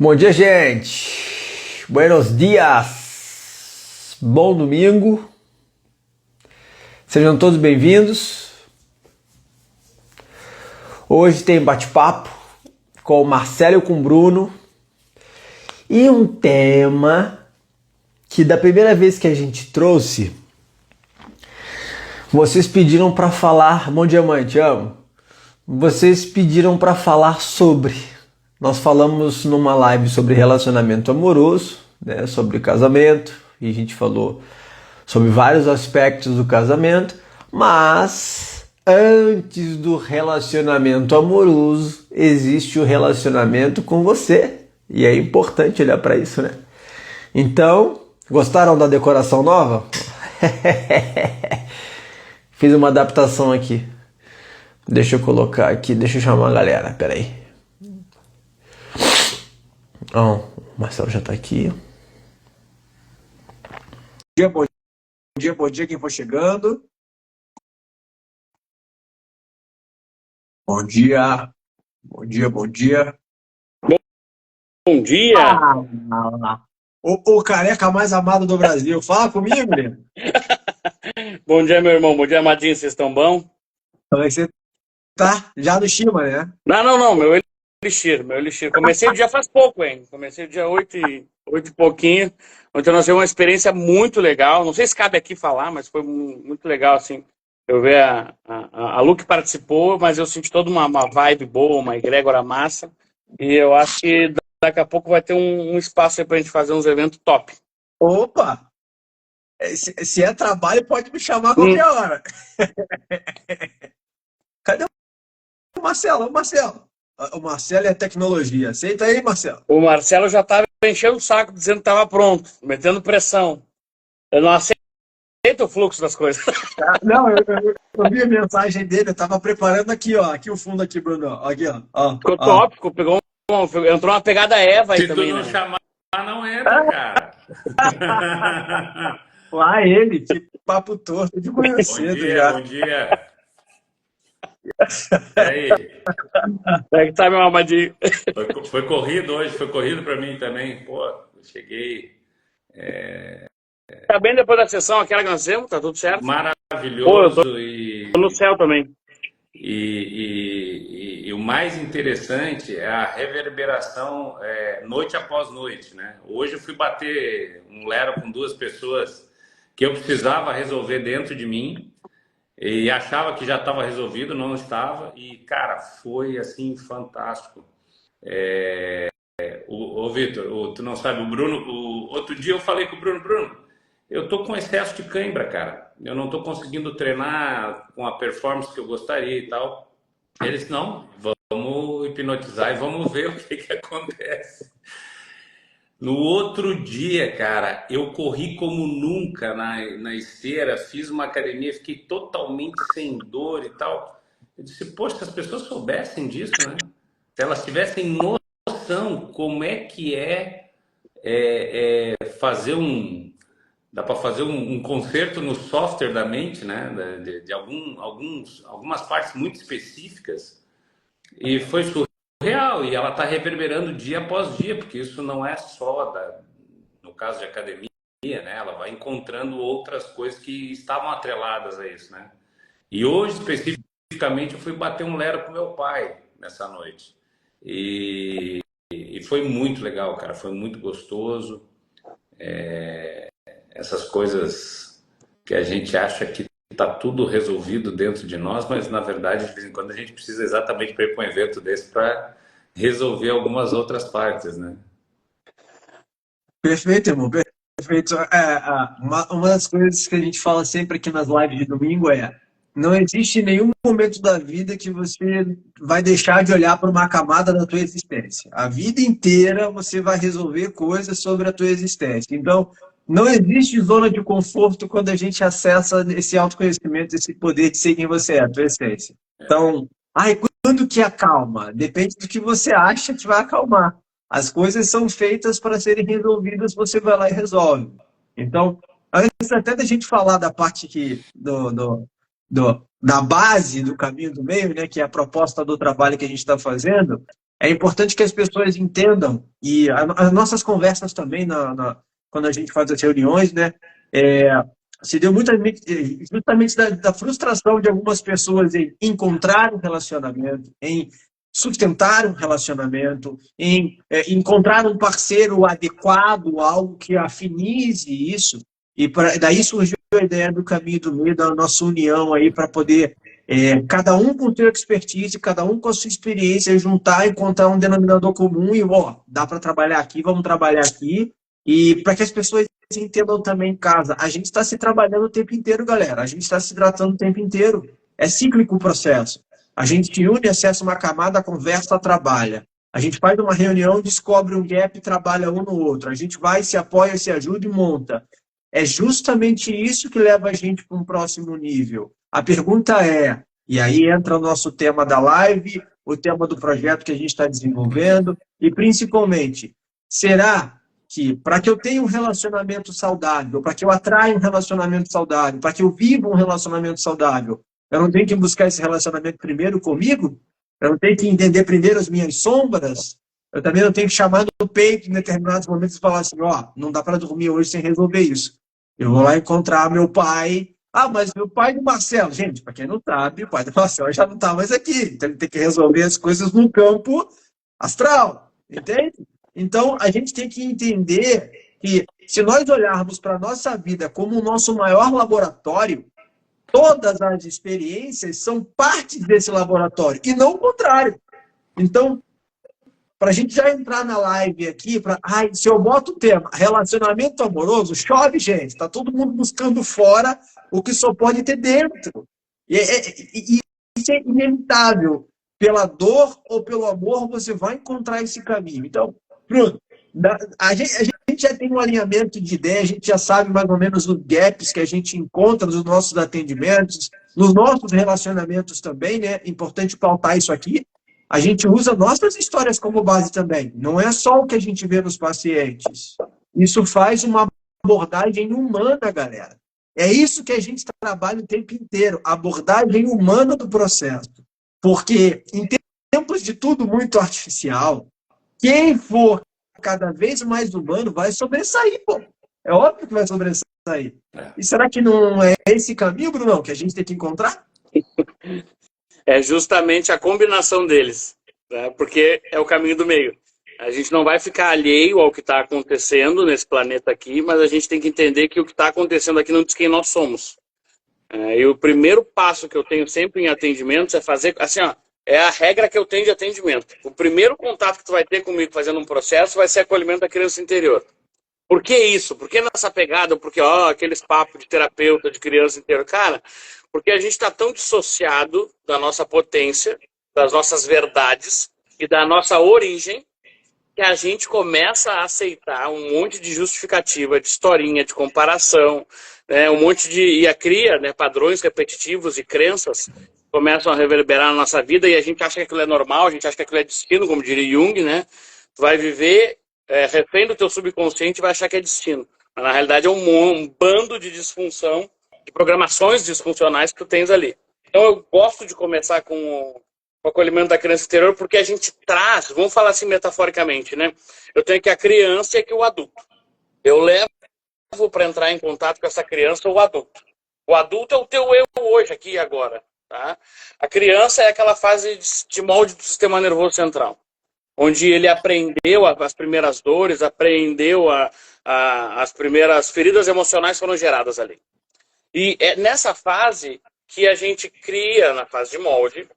Bom dia, gente. Buenos dias. Bom domingo. Sejam todos bem-vindos. Hoje tem bate-papo com o Marcelo e com o Bruno. E um tema que da primeira vez que a gente trouxe, vocês pediram para falar. Bom dia, mãe, te amo. Vocês pediram para falar sobre. Nós falamos numa live sobre relacionamento amoroso, né, sobre casamento, e a gente falou sobre vários aspectos do casamento, mas antes do relacionamento amoroso existe o relacionamento com você, e é importante olhar para isso, né? Então, gostaram da decoração nova? Fiz uma adaptação aqui. Deixa eu colocar aqui, deixa eu chamar a galera, peraí. O Marcelo já tá aqui. Bom dia quem for chegando. Bom dia. Bom dia. O careca mais amado do Brasil. Fala comigo, né? Bom dia, meu irmão. Bom dia, Madinho. Vocês estão bom? Você tá já no Shima, né? Não. Meu elixir. Comecei o dia faz pouco, hein? Comecei o dia 8 e pouquinho. Então nós tivemos uma experiência muito legal. Não sei se cabe aqui falar, mas foi muito legal, assim. Eu ver a Lu que participou, mas eu senti toda uma vibe boa, uma egrégora massa. E eu acho que daqui a pouco vai ter um espaço aí pra gente fazer uns eventos top. Opa! Se é trabalho, pode me chamar a qualquer hora. Cadê o Marcelo? O Marcelo é tecnologia. Aceita aí, Marcelo. O Marcelo já estava enchendo o saco, dizendo que estava pronto, metendo pressão. Eu não aceito o fluxo das coisas. Não, eu vi a mensagem dele, eu estava preparando aqui, ó. Aqui o fundo aqui, Bruno. Aqui, ó. Ficou tópico, entrou uma pegada Eva aí Se também, tu não né? chamar, não entra, cara. Lá ele, que papo torto de manhã cedo já. Bom dia. E aí? Como é que tá, meu amadinho? Foi corrido hoje, foi corrido pra mim também. Pô, eu cheguei... Tá bem depois da sessão, aquela que nós fizemos, tá tudo certo? Maravilhoso. Pô, eu tô no céu também. E o mais interessante é a reverberação noite após noite, né? Hoje eu fui bater um lero com duas pessoas que eu precisava resolver dentro de mim e achava que já estava resolvido, não estava, e cara, foi assim fantástico. O Vitor, tu não sabe, o Bruno, outro dia eu falei com o Bruno, eu tô com excesso de cãibra, cara, eu não tô conseguindo treinar com a performance que eu gostaria e tal. Eles, não, vamos hipnotizar e vamos ver o que acontece. No outro dia, cara, eu corri como nunca na esteira, fiz uma academia, fiquei totalmente sem dor e tal. Eu disse, poxa, se as pessoas soubessem disso, né? Se elas tivessem noção como é que fazer dá para fazer um concerto no software da mente, né? De algumas partes muito específicas. E foi surreal, e ela está reverberando dia após dia, porque isso não é só no caso de academia, né? Ela vai encontrando outras coisas que estavam atreladas a isso, né? E hoje, especificamente, eu fui bater um lero com meu pai nessa noite. E foi muito legal, cara, foi muito gostoso. Essas coisas que a gente acha que está tudo resolvido dentro de nós, mas na verdade, de vez em quando, a gente precisa exatamente para ir para um evento desse para resolver algumas outras partes, né? Perfeito, irmão, perfeito. Uma das coisas que a gente fala sempre aqui nas lives de domingo não existe nenhum momento da vida que você vai deixar de olhar para uma camada da tua existência. A vida inteira você vai resolver coisas sobre a tua existência. Então, não existe zona de conforto quando a gente acessa esse autoconhecimento, esse poder de ser quem você é, a tua essência. Então, quando que acalma? Depende do que você acha que vai acalmar. As coisas são feitas para serem resolvidas, você vai lá e resolve. Então, antes até da gente falar da parte da base do caminho do meio, né, que é a proposta do trabalho que a gente está fazendo, É importante que as pessoas entendam, e as nossas conversas também, quando a gente faz as reuniões, né, se deu justamente da frustração de algumas pessoas em encontrar um relacionamento, em sustentar um relacionamento, em encontrar um parceiro adequado, algo que afinize isso. E daí surgiu a ideia do caminho do meio, da nossa união aí, para poder, cada um com sua expertise, cada um com a sua experiência, juntar, encontrar um denominador comum e, ó, dá para trabalhar aqui, vamos trabalhar aqui. E para que as pessoas entendam também em casa, a gente está se trabalhando o tempo inteiro, galera. A gente está se tratando o tempo inteiro. É cíclico o processo. A gente se une, acessa uma camada, conversa, trabalha. A gente faz uma reunião, descobre um gap e trabalha um no outro. A gente vai, se apoia, se ajuda e monta. É justamente isso que leva a gente para um próximo nível. A pergunta é, e aí entra o nosso tema da live, o tema do projeto que a gente está desenvolvendo, e principalmente, será que para que eu tenha um relacionamento saudável, para que eu atraia um relacionamento saudável, para que eu viva um relacionamento saudável, eu não tenho que buscar esse relacionamento primeiro comigo? Eu não tenho que entender primeiro as minhas sombras? Eu também não tenho que chamar no peito em determinados momentos e falar assim, ó, não dá para dormir hoje sem resolver isso. Eu vou lá encontrar meu pai. Ah, mas meu pai do Marcelo. Gente, para quem não sabe, o pai do Marcelo já não está mais aqui. Então ele tem que resolver as coisas no campo astral. Entende? Então, a gente tem que entender que se nós olharmos para a nossa vida como o nosso maior laboratório, todas as experiências são parte desse laboratório, e não o contrário. Então, para a gente já entrar na live aqui, se eu boto o tema relacionamento amoroso, chove, gente. Está todo mundo buscando fora o que só pode ter dentro. E isso é inevitável. Pela dor ou pelo amor, você vai encontrar esse caminho. Então, Bruno, a gente já tem um alinhamento de ideia, a gente já sabe mais ou menos os gaps que a gente encontra nos nossos atendimentos, nos nossos relacionamentos também, né? Importante pautar isso aqui. A gente usa nossas histórias como base também. Não é só o que a gente vê nos pacientes. Isso faz uma abordagem humana, galera. É isso que a gente trabalha o tempo inteiro, a abordagem humana do processo. Porque em tempos de tudo muito artificial, quem for cada vez mais humano vai sobressair, pô. É óbvio que vai sobressair. E será que não é esse caminho, Brunão, que a gente tem que encontrar? É justamente a combinação deles, né? Porque é o caminho do meio. A gente não vai ficar alheio ao que está acontecendo nesse planeta aqui, mas a gente tem que entender que o que está acontecendo aqui não diz quem nós somos. E o primeiro passo que eu tenho sempre em atendimentos é fazer, assim, ó, é a regra que eu tenho de atendimento. O primeiro contato que tu vai ter comigo fazendo um processo vai ser acolhimento da criança interior. Por que isso? Por que nessa pegada? Porque, aqueles papos de terapeuta de criança interior. Cara, porque a gente está tão dissociado da nossa potência, das nossas verdades e da nossa origem, que a gente começa a aceitar um monte de justificativa, de historinha, de comparação, né, um monte de... E cria, né, padrões repetitivos e crenças começam a reverberar na nossa vida e a gente acha que aquilo é normal, a gente acha que aquilo é destino, como diria Jung, né? Tu vai viver refém do teu subconsciente e vai achar que é destino. Mas na realidade é um bando de disfunção, de programações disfuncionais que tu tens ali. Então eu gosto de começar com o acolhimento da criança interior porque a gente traz, vamos falar assim metaforicamente, né? Eu tenho aqui a criança e aqui o adulto. Eu levo para entrar em contato com essa criança o adulto. O adulto é o teu eu hoje, aqui e agora. Tá? A criança é aquela fase de molde do sistema nervoso central, onde ele aprendeu as primeiras dores, aprendeu as primeiras feridas emocionais foram geradas ali. E é nessa fase que a gente cria, na fase de molde,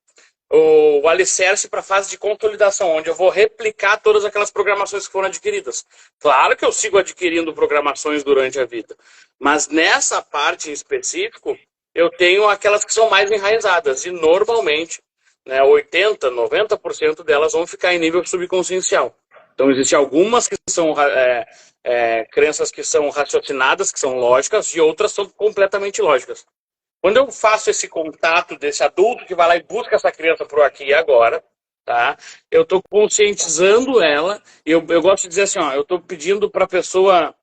o alicerce para a fase de consolidação, onde eu vou replicar todas aquelas programações que foram adquiridas. Claro que eu sigo adquirindo programações durante a vida, mas nessa parte em específico, eu tenho aquelas que são mais enraizadas, e normalmente, né, 80%, 90% delas vão ficar em nível subconsciencial. Então, existem algumas que são crenças que são raciocinadas, que são lógicas, e outras são completamente lógicas. Quando eu faço esse contato desse adulto que vai lá e busca essa criança pro aqui e agora, tá? Eu estou conscientizando ela, e eu gosto de dizer assim, eu estou pedindo para a pessoa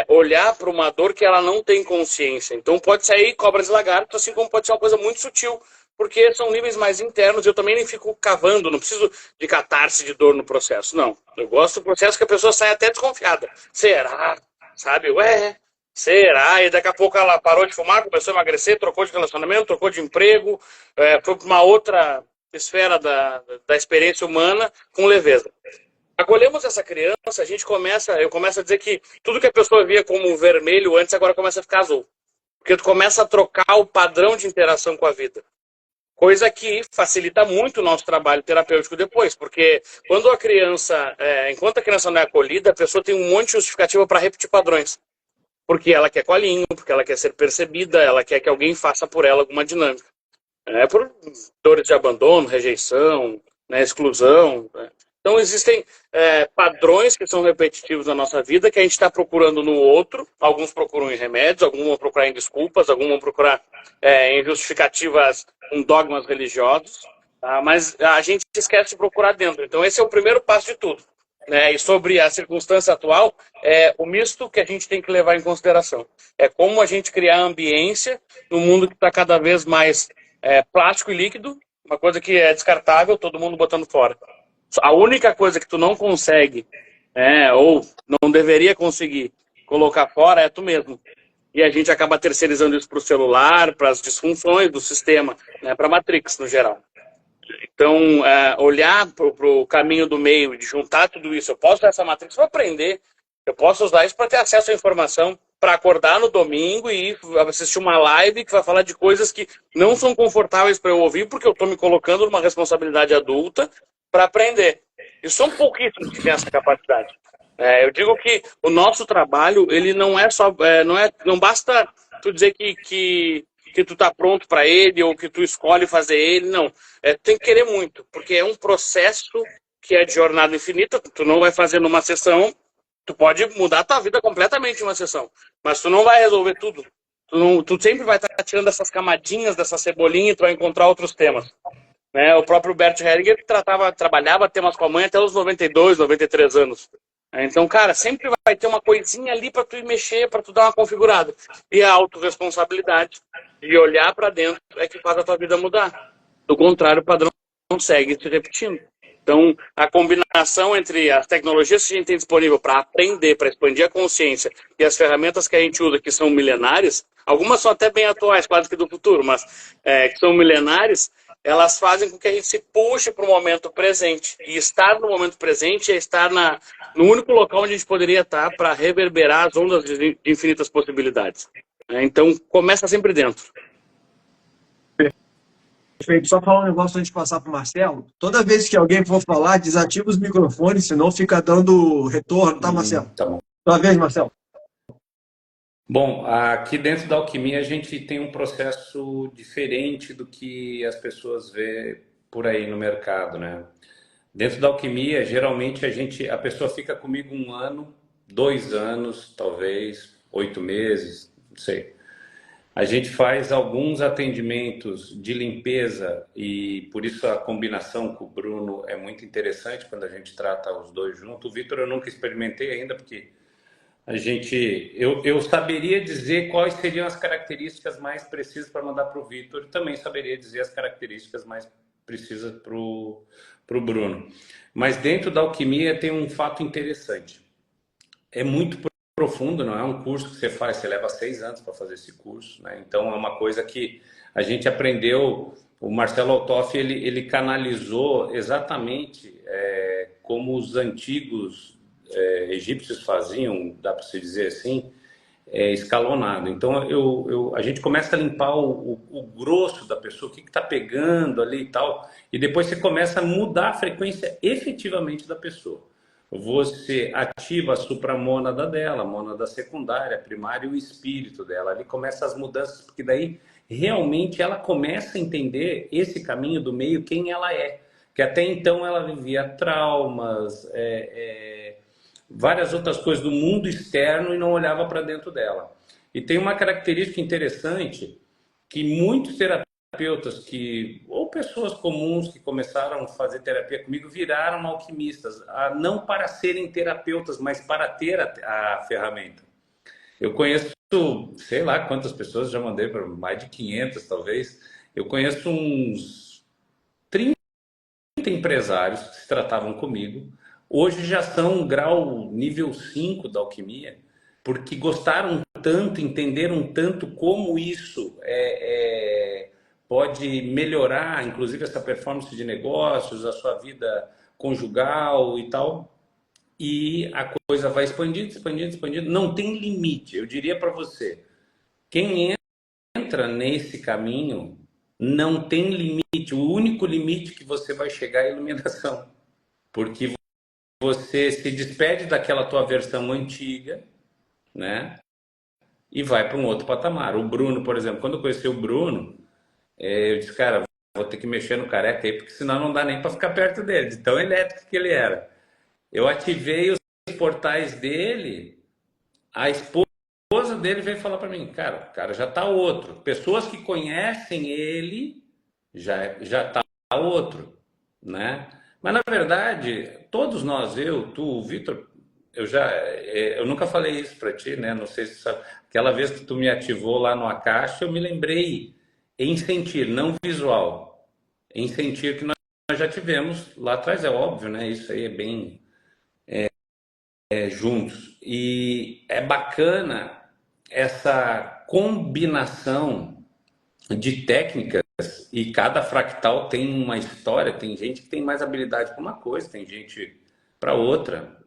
olhar para uma dor que ela não tem consciência. Então pode sair cobras e lagartos, assim como pode ser uma coisa muito sutil, porque são níveis mais internos, eu também nem fico cavando, não preciso de catarse de dor no processo, não. Eu gosto do processo que a pessoa sai até desconfiada. Será? Sabe? Ué, será? E daqui a pouco ela parou de fumar, começou a emagrecer, trocou de relacionamento, trocou de emprego, foi para uma outra esfera da experiência humana com leveza. Acolhemos essa criança, eu começo a dizer que tudo que a pessoa via como vermelho antes, agora começa a ficar azul. Porque tu começa a trocar o padrão de interação com a vida. Coisa que facilita muito o nosso trabalho terapêutico depois, porque quando a criança, enquanto a criança não é acolhida, a pessoa tem um monte de justificativa para repetir padrões. Porque ela quer colinho, porque ela quer ser percebida, ela quer que alguém faça por ela alguma dinâmica. Por dores de abandono, rejeição, né, exclusão. Né? Então existem padrões que são repetitivos na nossa vida que a gente está procurando no outro. Alguns procuram em remédios, alguns vão procurar em desculpas, alguns vão procurar em justificativas com dogmas religiosos. Tá? Mas a gente esquece de procurar dentro. Então esse é o primeiro passo de tudo. Né? E sobre a circunstância atual, é o misto que a gente tem que levar em consideração. É como a gente criar ambiência no mundo que está cada vez mais plástico e líquido, uma coisa que é descartável, todo mundo botando fora. A única coisa que tu não consegue, ou não deveria conseguir colocar fora é tu mesmo. E a gente acaba terceirizando isso para o celular, para as disfunções do sistema, né, para a Matrix no geral. Então, olhar para o caminho do meio, de juntar tudo isso, eu posso usar essa Matrix para aprender, eu posso usar isso para ter acesso à informação, para acordar no domingo e assistir uma live que vai falar de coisas que não são confortáveis para eu ouvir, porque eu estou me colocando numa responsabilidade adulta para aprender. E são pouquíssimos que têm essa capacidade. Eu digo que o nosso trabalho, ele não é só, não basta tu dizer que tu tá pronto para ele ou que tu escolhe fazer ele, não. Tem que querer muito, porque é um processo que é de jornada infinita, tu não vai fazer numa sessão, tu pode mudar a tua vida completamente em uma sessão, mas tu não vai resolver tudo. Tu sempre vai estar tirando essas camadinhas dessa cebolinha e tu vai encontrar outros temas. O próprio Bert Hellinger trabalhava temas com a mãe até os 92, 93 anos. Então, cara, sempre vai ter uma coisinha ali para tu ir mexer, para tu dar uma configurada. E a autorresponsabilidade de olhar para dentro é que faz a tua vida mudar. Do contrário, o padrão não segue se repetindo. Então, a combinação entre as tecnologias que a gente tem disponível para aprender, para expandir a consciência e as ferramentas que a gente usa, que são milenares, algumas são até bem atuais, quase que do futuro, mas que são milenares, elas fazem com que a gente se puxe para o momento presente. E estar no momento presente é estar no único local onde a gente poderia estar para reverberar as ondas de infinitas possibilidades. Então, começa sempre dentro. Perfeito. Só falar um negócio antes de passar para o Marcelo. Toda vez que alguém for falar, desativa os microfones, senão fica dando retorno, tá, Marcelo? Tá bom. Tua vez, Marcelo. Bom, aqui dentro da alquimia a gente tem um processo diferente do que as pessoas vê por aí no mercado, né? Dentro da alquimia, geralmente a pessoa fica comigo 1 ano, 2 anos, talvez, 8 meses, não sei. A gente faz alguns atendimentos de limpeza e por isso a combinação com o Bruno é muito interessante quando a gente trata os dois juntos. O Vitor eu nunca experimentei ainda porque eu saberia dizer quais seriam as características mais precisas para mandar para o Vitor e também saberia dizer as características mais precisas para o Bruno. Mas dentro da alquimia tem um fato interessante. É muito profundo, não é um curso que você faz, você leva 6 anos para fazer esse curso, né? Então é uma coisa que a gente aprendeu, o Marcelo Altoff, ele canalizou exatamente como os antigos egípcios faziam, dá para se dizer assim, escalonado. Então a gente começa a limpar o grosso da pessoa, o que está pegando ali e tal, e depois você começa a mudar a frequência efetivamente da pessoa. Você ativa a supramônada dela, a mônada secundária, a primária e o espírito dela. Ali começa as mudanças, porque daí realmente ela começa a entender esse caminho do meio, quem ela é. Que até então ela vivia traumas, várias outras coisas do mundo externo e não olhava para dentro dela. E tem uma característica interessante que muitos terapeutas ou pessoas comuns que começaram a fazer terapia comigo viraram alquimistas, não para serem terapeutas, mas para ter a ferramenta. Eu conheço, sei lá quantas pessoas, já mandei para mais de 500 talvez, Eu conheço uns 30 empresários que se tratavam comigo, hoje já são grau nível 5 da alquimia, porque gostaram tanto, entenderam tanto como isso pode melhorar, inclusive, essa performance de negócios, a sua vida conjugal e tal. E a coisa vai expandindo, expandindo, expandindo. Não tem limite. Eu diria para você, quem entra nesse caminho não tem limite. O único limite que você vai chegar é a iluminação. Porque você se despede daquela tua versão antiga, né? E vai para um outro patamar. O Bruno, por exemplo, quando eu conheci o Bruno, eu disse, cara, vou ter que mexer no careca aí, porque senão não dá nem para ficar perto dele, de tão elétrico que ele era. Eu ativei os portais dele, a esposa dele veio falar para mim, cara, o cara já tá outro. Pessoas que conhecem ele já tá outro, né? Mas na verdade, todos nós, eu, tu, o Vitor, eu nunca falei isso para ti, né? Não sei se sabe. Aquela vez que tu me ativou lá no Akashi, eu me lembrei em sentir, não visual, em sentir que nós já tivemos lá atrás, é óbvio, né? Isso aí é bem juntos. E é bacana essa combinação de técnicas e cada fractal tem uma história, tem gente que tem mais habilidade para uma coisa, tem gente para outra.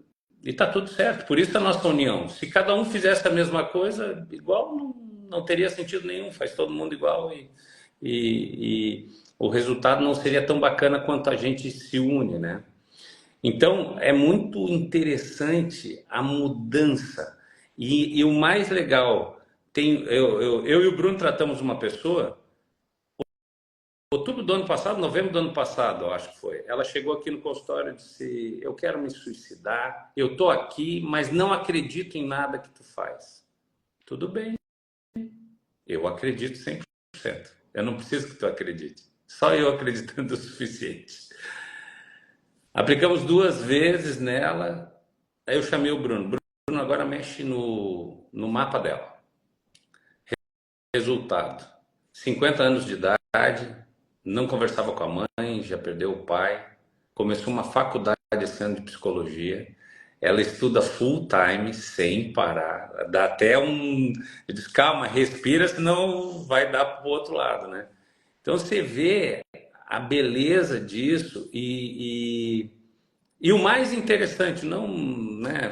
E tá tudo certo. Por isso a nossa união. Se cada um fizesse a mesma coisa, igual não teria sentido nenhum. Faz todo mundo igual e o resultado não seria tão bacana quanto a gente se une, né? Então, é muito interessante a mudança. E o mais legal, eu e o Bruno tratamos uma pessoa, outubro do ano passado, novembro do ano passado, eu acho que foi. Ela chegou aqui no consultório e disse, eu quero me suicidar, eu tô aqui, mas não acredito em nada que tu faz. Tudo bem, eu acredito 100%. Eu não preciso que tu acredite. Só eu acreditando o suficiente. Aplicamos 2 vezes nela, aí eu chamei o Bruno. Bruno agora mexe no mapa dela. Resultado, 50 anos de idade, não conversava com a mãe, já perdeu o pai, começou uma faculdade esse ano de psicologia, ela estuda full time, sem parar, dá até eu disse, calma, respira, senão vai dar para o outro lado, né? Então você vê a beleza disso e o mais interessante, não, né?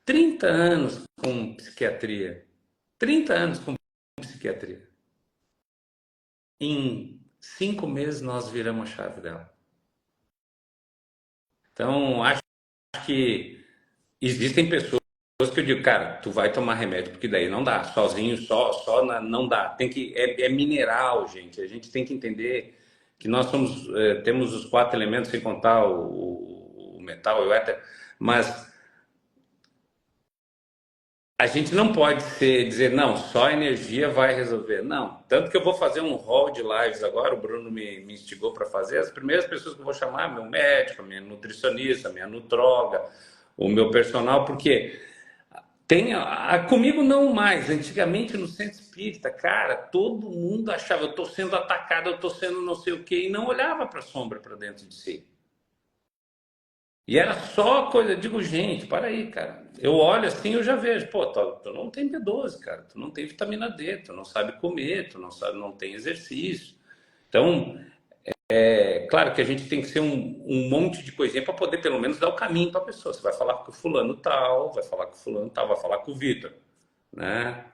30 anos com psiquiatria. 30 anos com psiquiatria. Em 5 meses nós viramos a chave dela. Então, acho que existem pessoas que eu digo, cara, tu vai tomar remédio, porque daí não dá. Sozinho, não dá. Tem que, é mineral, gente. A gente tem que entender que nós temos os 4 elementos, sem contar o metal e o éter, mas a gente não pode dizer, não, só a energia vai resolver. Não. Tanto que eu vou fazer um hall de lives agora, o Bruno me instigou para fazer. As primeiras pessoas que eu vou chamar, meu médico, minha nutricionista, minha nutróloga, o meu personal, porque comigo não mais. Antigamente no centro espírita, cara, todo mundo achava, eu estou sendo atacado, eu estou sendo não sei o quê, e não olhava para a sombra, para dentro de si. E era só coisa, digo, gente, para aí, cara. Eu olho assim, eu já vejo, pô, tu não tem B12, cara, tu não tem vitamina D, tu não sabe comer, tu não tem exercício. Então, claro que a gente tem que ser um monte de coisinha para poder pelo menos dar o caminho para a pessoa. Você vai falar com o fulano tal, vai falar com o fulano tal, vai falar com o Vitor, né?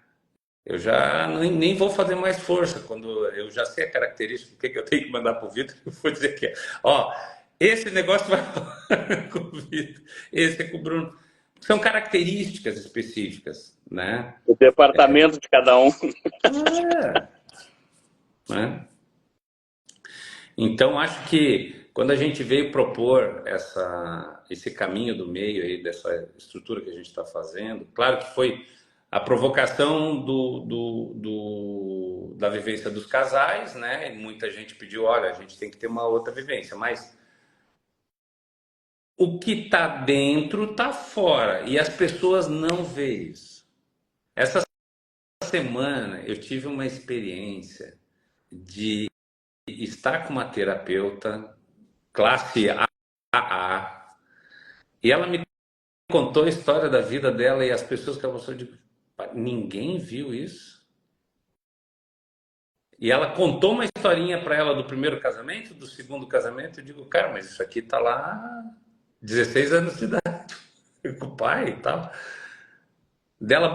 Eu já nem vou fazer mais força quando eu já sei a característica, o que eu tenho que mandar para o Vitor, eu vou dizer que ó, esse negócio vai falar com o Vitor, esse é com o Bruno. São características específicas, né? O departamento de cada um. Né? Então, acho que quando a gente veio propor esse caminho do meio aí, dessa estrutura que a gente está fazendo, claro que foi a provocação da vivência dos casais, né? E muita gente pediu, olha, a gente tem que ter uma outra vivência, mas o que está dentro está fora e as pessoas não veem isso. Essa semana eu tive uma experiência de está com uma terapeuta classe AA e ela me contou a história da vida dela e as pessoas que ela passou de... Ninguém viu isso. E ela contou uma historinha para ela do primeiro casamento, do segundo casamento. Eu digo, cara, mas isso aqui tá lá há 16 anos de idade, com o pai e tal. Dela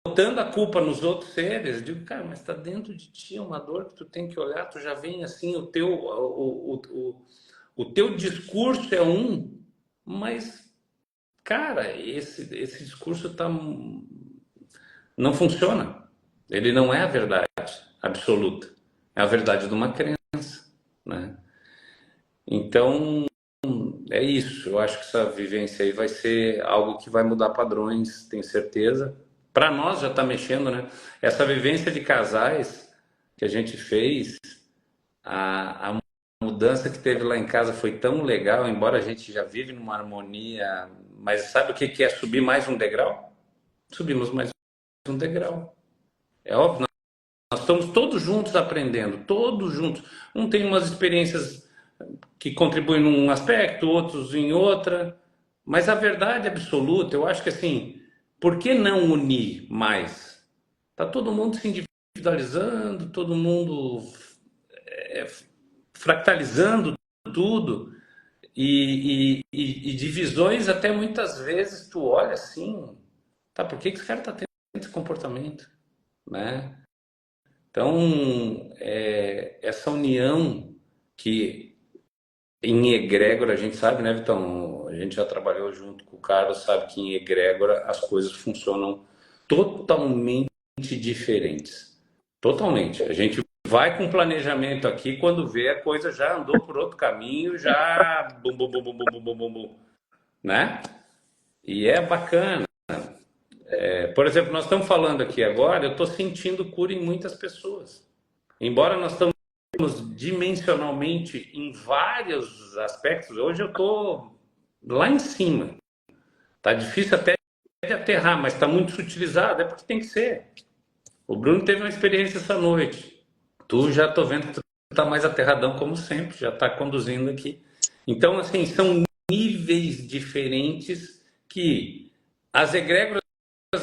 botando a culpa nos outros seres. Eu digo, cara, mas tá dentro de ti uma dor que tu tem que olhar. Tu já vem assim, o teu discurso é mas, cara, esse discurso não funciona. Ele não é a verdade absoluta. É a verdade de uma crença, né? Então, é isso. Eu acho que essa vivência aí vai ser algo que vai mudar padrões, tenho certeza. Para nós já está mexendo, né? Essa vivência de casais que a gente fez, a mudança que teve lá em casa foi tão legal, embora a gente já vive numa harmonia. Mas sabe o que é subir mais um degrau? Subimos mais um degrau. É óbvio, nós estamos todos juntos aprendendo, todos juntos. Um tem umas experiências que contribuem num aspecto, outros em outra. Mas a verdade absoluta, eu acho que assim, por que não unir mais? Está todo mundo se individualizando, todo mundo fractalizando tudo. E divisões até muitas vezes tu olha assim, tá, por que esse cara está tendo esse comportamento? Né? Então, essa união que em egrégora, a gente sabe, né, Vitão? A gente já trabalhou junto com o Carlos, sabe que em egrégora as coisas funcionam totalmente diferentes. Totalmente. A gente vai com planejamento aqui, quando vê a coisa já andou por outro caminho, já bum, bum, bum, bum, bum, bum, bum, bum, né? E é bacana. Por exemplo, nós estamos falando aqui agora, eu estou sentindo cura em muitas pessoas. Embora nós estamos dimensionalmente em vários aspectos, hoje eu estou lá em cima. Tá difícil até de aterrar, mas está muito sutilizado, é porque tem que ser. O Bruno teve uma experiência essa noite. Tu já estou vendo que tu está mais aterradão como sempre, já está conduzindo aqui. Então, assim, são níveis diferentes que as egrégoras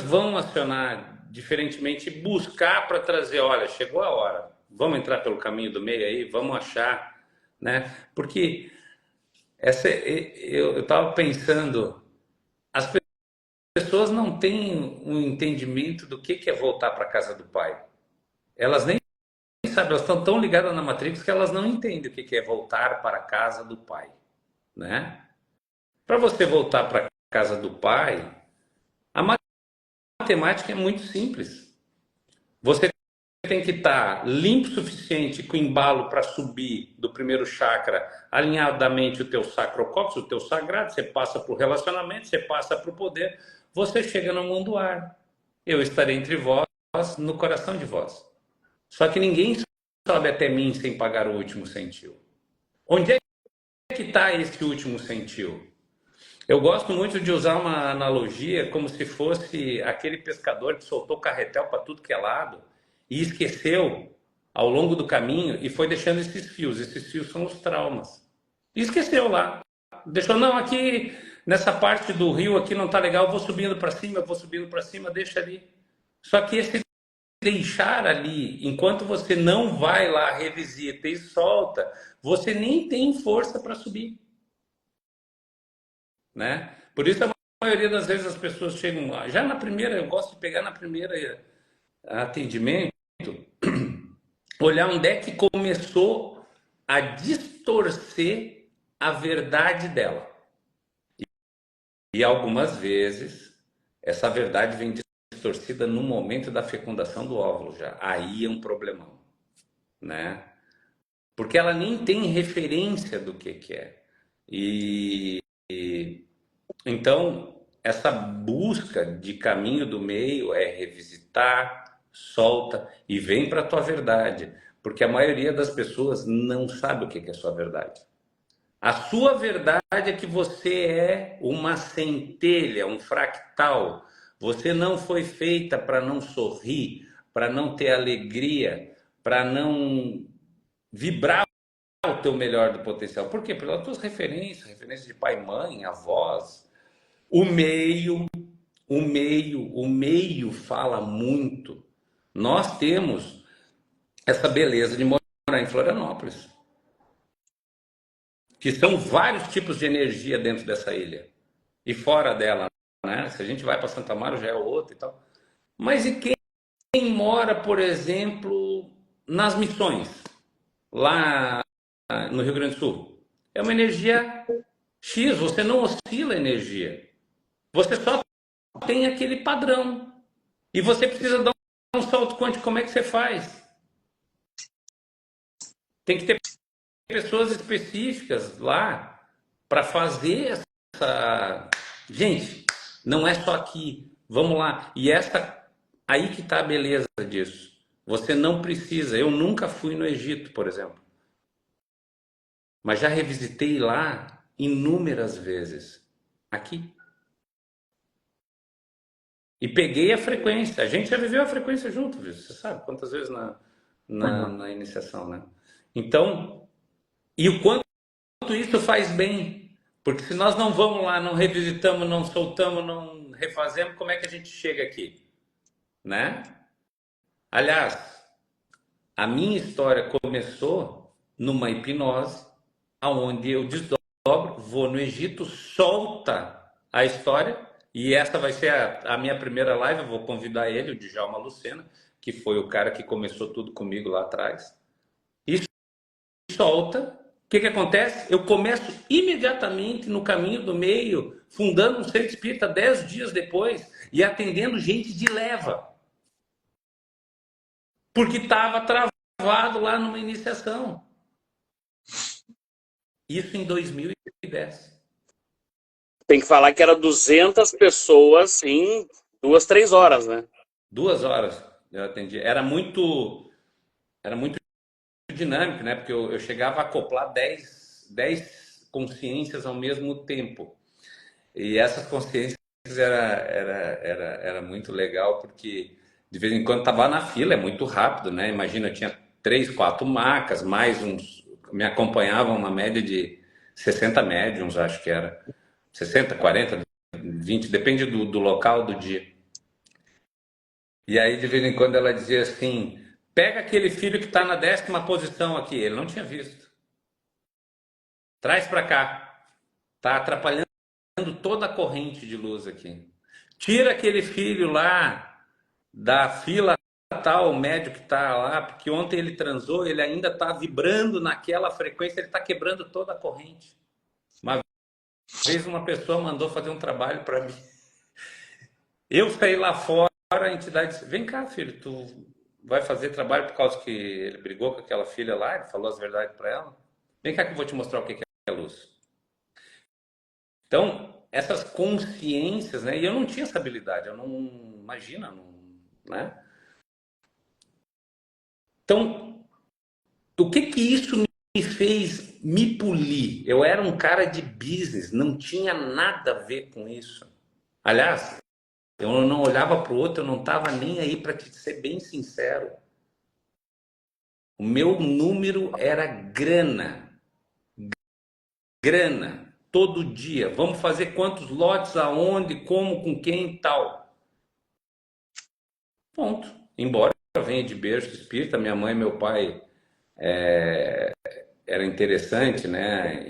vão acionar diferentemente, buscar para trazer, olha, chegou a hora, vamos entrar pelo caminho do meio aí, vamos achar, né? Porque eu estava pensando, as pessoas não têm um entendimento do que é voltar para a casa do pai. Elas nem sabem, elas estão tão ligadas na Matrix que elas não entendem o que é voltar para a casa do pai, né? Para você voltar para a casa do pai, a matemática é muito simples. Você tem que estar limpo o suficiente com o embalo para subir do primeiro chakra, alinhadamente o teu sacrocóccix, o teu sagrado, você passa para o relacionamento, você passa para o poder, você chega no mundo ar. Eu estarei entre vós, no coração de vós. Só que ninguém sobe até mim sem pagar o último centil. Onde é que está esse último centil? Eu gosto muito de usar uma analogia como se fosse aquele pescador que soltou carretel para tudo que é lado e esqueceu ao longo do caminho e foi deixando esses fios. Esses fios são os traumas. E esqueceu lá. Deixou, não, aqui nessa parte do rio aqui não tá legal, eu vou subindo para cima, deixa ali. Só que esse deixar ali, enquanto você não vai lá, revisita e solta, você nem tem força para subir. Né? Por isso a maioria das vezes as pessoas chegam lá. Já na primeira, eu gosto de pegar na primeira atendimento, olhar onde é que começou a distorcer a verdade dela. E algumas vezes essa verdade vem distorcida no momento da fecundação do óvulo já. Aí é um problemão, né? Porque ela nem tem referência do que é. Então, essa busca de caminho do meio é revisitar, solta e vem para a tua verdade. Porque a maioria das pessoas não sabe o que é a sua verdade. A sua verdade é que você é uma centelha, um fractal. Você não foi feita para não sorrir, para não ter alegria, para não vibrar o teu melhor do potencial. Por quê? Pelas tuas referências, referências de pai, mãe, avós. O meio, o meio fala muito. Nós temos essa beleza de morar em Florianópolis, que são vários tipos de energia dentro dessa ilha e fora dela, né? Se a gente vai para Santa Amaro já é outro e tal. Mas e quem mora, por exemplo, nas Missões, lá no Rio Grande do Sul? É uma energia X, você não oscila a energia. Você só tem aquele padrão. E você precisa dar um salto quântico. Como é que você faz? Tem que ter pessoas específicas lá para fazer essa. Gente, não é só aqui. Vamos lá. E essa aí que está a beleza disso. Você não precisa. Eu nunca fui no Egito, por exemplo. Mas já revisitei lá inúmeras vezes. Aqui. E peguei a frequência. A gente já viveu a frequência junto, viu? Você sabe quantas vezes na iniciação, né? Então, e o quanto isso faz bem. Porque se nós não vamos lá, não revisitamos, não soltamos, não refazemos, como é que a gente chega aqui? Né? Aliás, a minha história começou numa hipnose, onde eu desdobro, vou no Egito, solta a história, e essa vai ser a minha primeira live. Eu vou convidar ele, o Djalma Lucena, que foi o cara que começou tudo comigo lá atrás. E solta. O que acontece? Eu começo imediatamente no caminho do meio, fundando um centro espírita 10 dias depois e atendendo gente de leva. Porque estava travado lá numa iniciação. Isso em 2010. Tem que falar que era 200 pessoas em 2, 3 horas, né? 2 horas eu atendi. Era muito dinâmico, né? Porque eu chegava a acoplar 10 consciências ao mesmo tempo. E essas consciências era muito legal, porque de vez em quando estava na fila, é muito rápido, né? Imagina, eu tinha 3, 4 macas, mais uns. Me acompanhavam uma média de 60 médiums, acho que era. 60, 40, 20, depende do local do dia. E aí, de vez em quando, ela dizia assim: pega aquele filho que está na 10ª posição aqui. Ele não tinha visto. Traz para cá. Está atrapalhando toda a corrente de luz aqui. Tira aquele filho lá da fila tal, o médio que está lá, porque ontem ele transou, ele ainda está vibrando naquela frequência, ele está quebrando toda a corrente. Uma vez uma pessoa mandou fazer um trabalho para mim. Eu saí lá fora, a entidade disse: vem cá, filho, tu vai fazer trabalho por causa que ele brigou com aquela filha lá, ele falou as verdades para ela. Vem cá que eu vou te mostrar o que é luz. Então, essas consciências, né? E eu não tinha essa habilidade, eu não, imagina, não, né? Então, o que isso me fez me polir? Eu era um cara de business, não tinha nada a ver com isso. Aliás, eu não olhava para o outro, eu não estava nem aí, para te ser bem sincero. O meu número era grana. Grana. Todo dia. Vamos fazer quantos lotes, aonde, como, com quem e tal. Ponto. Embora eu venha de berço espírita, minha mãe e meu pai era interessante, né?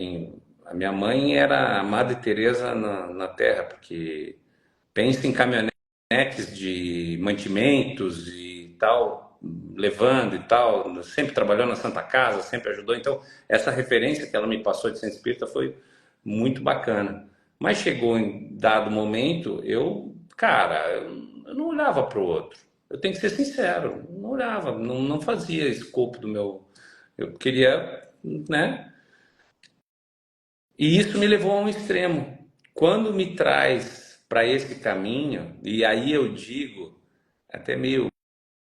A minha mãe era a Madre Teresa na Terra, porque pensa em caminhonetes de mantimentos e tal, levando e tal, sempre trabalhou na Santa Casa, sempre ajudou. Então, essa referência que ela me passou de centro espírita foi muito bacana. Mas chegou em dado momento, eu não olhava para o outro. Eu tenho que ser sincero, não olhava, não fazia escopo do meu. Eu queria, né? E isso me levou a um extremo. Quando me traz para esse caminho, e aí eu digo, até meio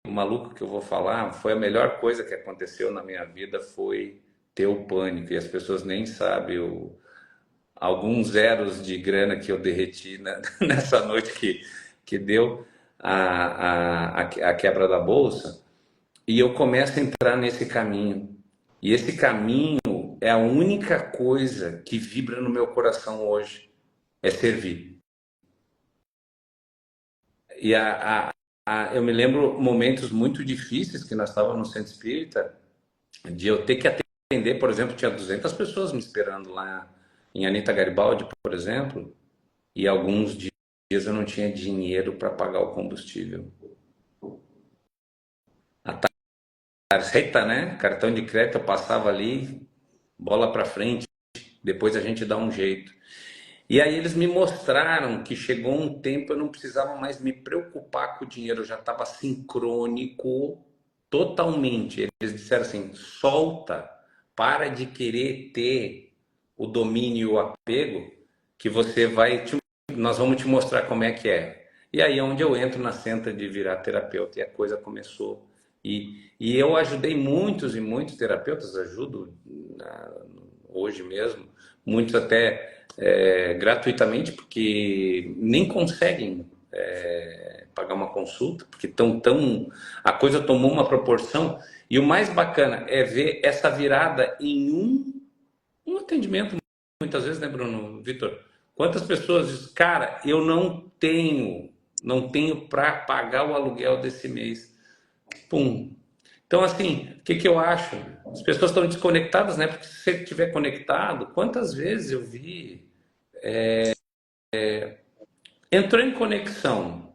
maluco que eu vou falar, foi a melhor coisa que aconteceu na minha vida, foi ter o pânico. E as pessoas nem sabem alguns zeros de grana que eu derreti nessa noite que deu a quebra da bolsa. E eu começo a entrar nesse caminho. E esse caminho é a única coisa que vibra no meu coração hoje, é servir. E eu me lembro momentos muito difíceis que nós estávamos no centro espírita, de eu ter que atender, por exemplo, tinha 200 pessoas me esperando lá em Anita Garibaldi, por exemplo, e alguns dias eu não tinha dinheiro para pagar o combustível. A tarjeta, né? Cartão de crédito, eu passava ali, bola para frente, depois a gente dá um jeito. E aí eles me mostraram que chegou um tempo eu não precisava mais me preocupar com o dinheiro, eu já estava sincrônico totalmente. Eles disseram assim, solta, para de querer ter o domínio e o apego, que nós vamos te mostrar como é que é. E aí é onde eu entro na senda de virar terapeuta e a coisa começou. E eu ajudei muitos e muitos terapeutas, ajudo hoje mesmo, muitos até gratuitamente, porque nem conseguem pagar uma consulta, porque a coisa tomou uma proporção. E o mais bacana é ver essa virada em um atendimento, muitas vezes, né, Bruno, Vitor? Quantas pessoas dizem, cara, eu não tenho para pagar o aluguel desse mês. Pum. Então, assim, o que eu acho? As pessoas estão desconectadas, né? Porque se você estiver conectado, quantas vezes eu vi... entrou em conexão,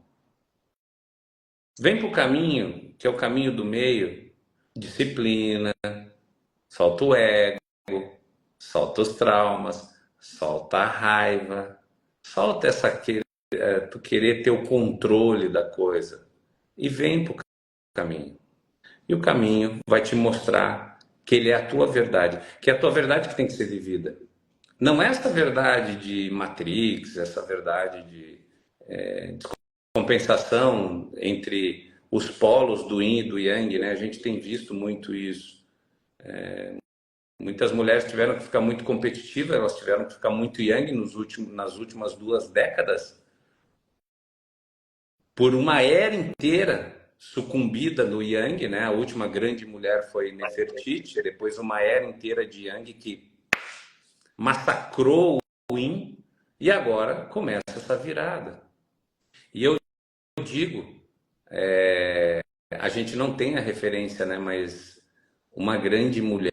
vem para o caminho, que é o caminho do meio, disciplina, solta o ego, solta os traumas, solta a raiva, solta tu querer ter o controle da coisa e vem para o caminho. E o caminho vai te mostrar que ele é a tua verdade, que é a tua verdade que tem que ser vivida. Não é essa verdade de Matrix, essa verdade de compensação entre os polos do yin e do yang, né? A gente tem visto muito isso. Muitas mulheres tiveram que ficar muito competitivas, elas tiveram que ficar muito yang nas últimas 2 décadas, por uma era inteira sucumbida no yang, né? A última grande mulher foi Nefertiti, depois uma era inteira de yang que massacrou o yin, e agora começa essa virada. E eu digo, a gente não tem a referência, né? Mas uma grande mulher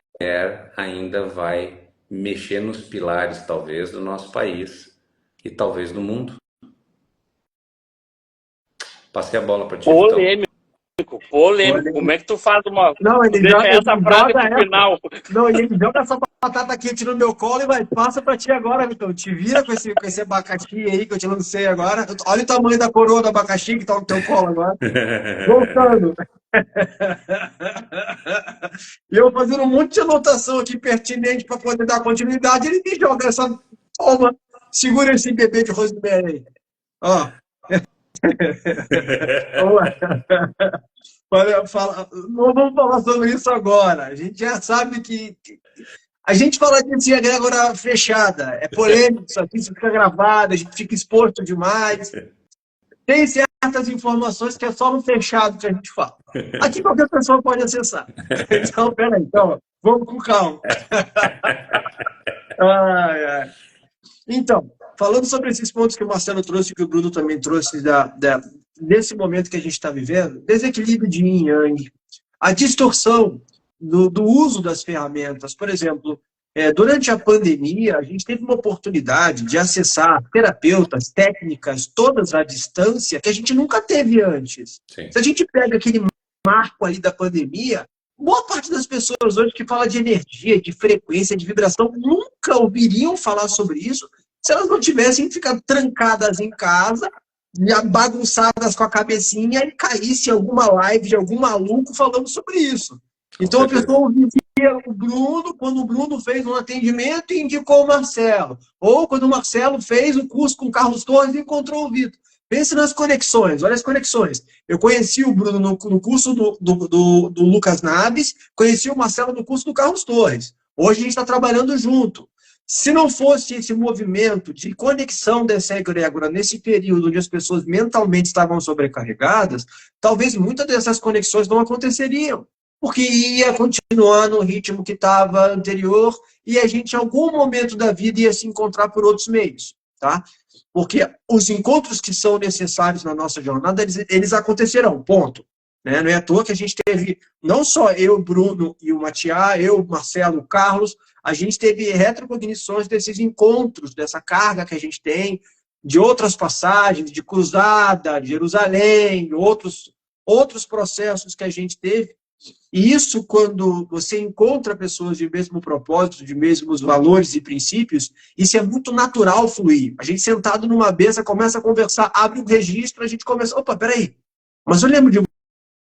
ainda vai mexer nos pilares, talvez, do nosso país e talvez do mundo. Passei a bola para ti, Polêmico. Polêmico. Como é que tu faz uma... Não, ele deixa joga essa frase pro final. Não, e ele joga essa batata quente no meu colo e vai, passa pra ti agora, Vitão. Te vira com esse abacaxi aí que eu te lancei agora. Olha o tamanho da coroa do abacaxi que tá no teu colo agora. Voltando. E eu fazendo um monte de anotação aqui pertinente para poder dar continuidade. Ele me joga essa... Toma, segura esse bebê de rosemary aí. Ó. Não vamos falar sobre isso agora. A gente já sabe que a gente fala disso em egrégora fechada. É polêmico, isso aqui fica gravado, a gente fica exposto demais. Tem certas informações que é só no fechado que a gente fala. Aqui qualquer pessoa pode acessar. Então, peraí, então, vamos com calma. Então, falando sobre esses pontos que o Marcelo trouxe, que o Bruno também trouxe desse momento que a gente está vivendo, desequilíbrio de yin e yang, a distorção do uso das ferramentas. Por exemplo, durante a pandemia, a gente teve uma oportunidade de acessar terapeutas, técnicas, todas à distância, que a gente nunca teve antes. Sim. Se a gente pega aquele marco ali da pandemia, boa parte das pessoas hoje que fala de energia, de frequência, de vibração, nunca ouviriam falar sobre isso se elas não tivessem ficado trancadas em casa, bagunçadas com a cabecinha e caísse alguma live de algum maluco falando sobre isso. Então a pessoa ouvia o Bruno, quando o Bruno fez um atendimento e indicou o Marcelo. Ou quando o Marcelo fez o curso com o Carlos Torres e encontrou o Vitor. Pense nas conexões, olha as conexões. Eu conheci o Bruno no curso do Lucas Naves, conheci o Marcelo no curso do Carlos Torres. Hoje a gente está trabalhando junto. Se não fosse esse movimento de conexão dessa egrégora nesse período onde as pessoas mentalmente estavam sobrecarregadas, talvez muitas dessas conexões não aconteceriam. porque ia continuar no ritmo que estava anterior e a gente, em algum momento da vida, ia se encontrar por outros meios, tá? Porque os encontros que são necessários na nossa jornada, eles acontecerão, ponto. Né? Não é à toa que a gente teve, não só eu, Bruno e o Matiá, eu, Marcelo, o Carlos, a gente teve retrocognições desses encontros, dessa carga que a gente tem, de outras passagens, de cruzada, de Jerusalém, outros processos que a gente teve. E isso, quando você encontra pessoas de mesmo propósito, de mesmos valores e princípios, isso é muito natural fluir. A gente sentado numa mesa, começa a conversar, abre um registro, a gente começa, opa, peraí, mas eu lembro de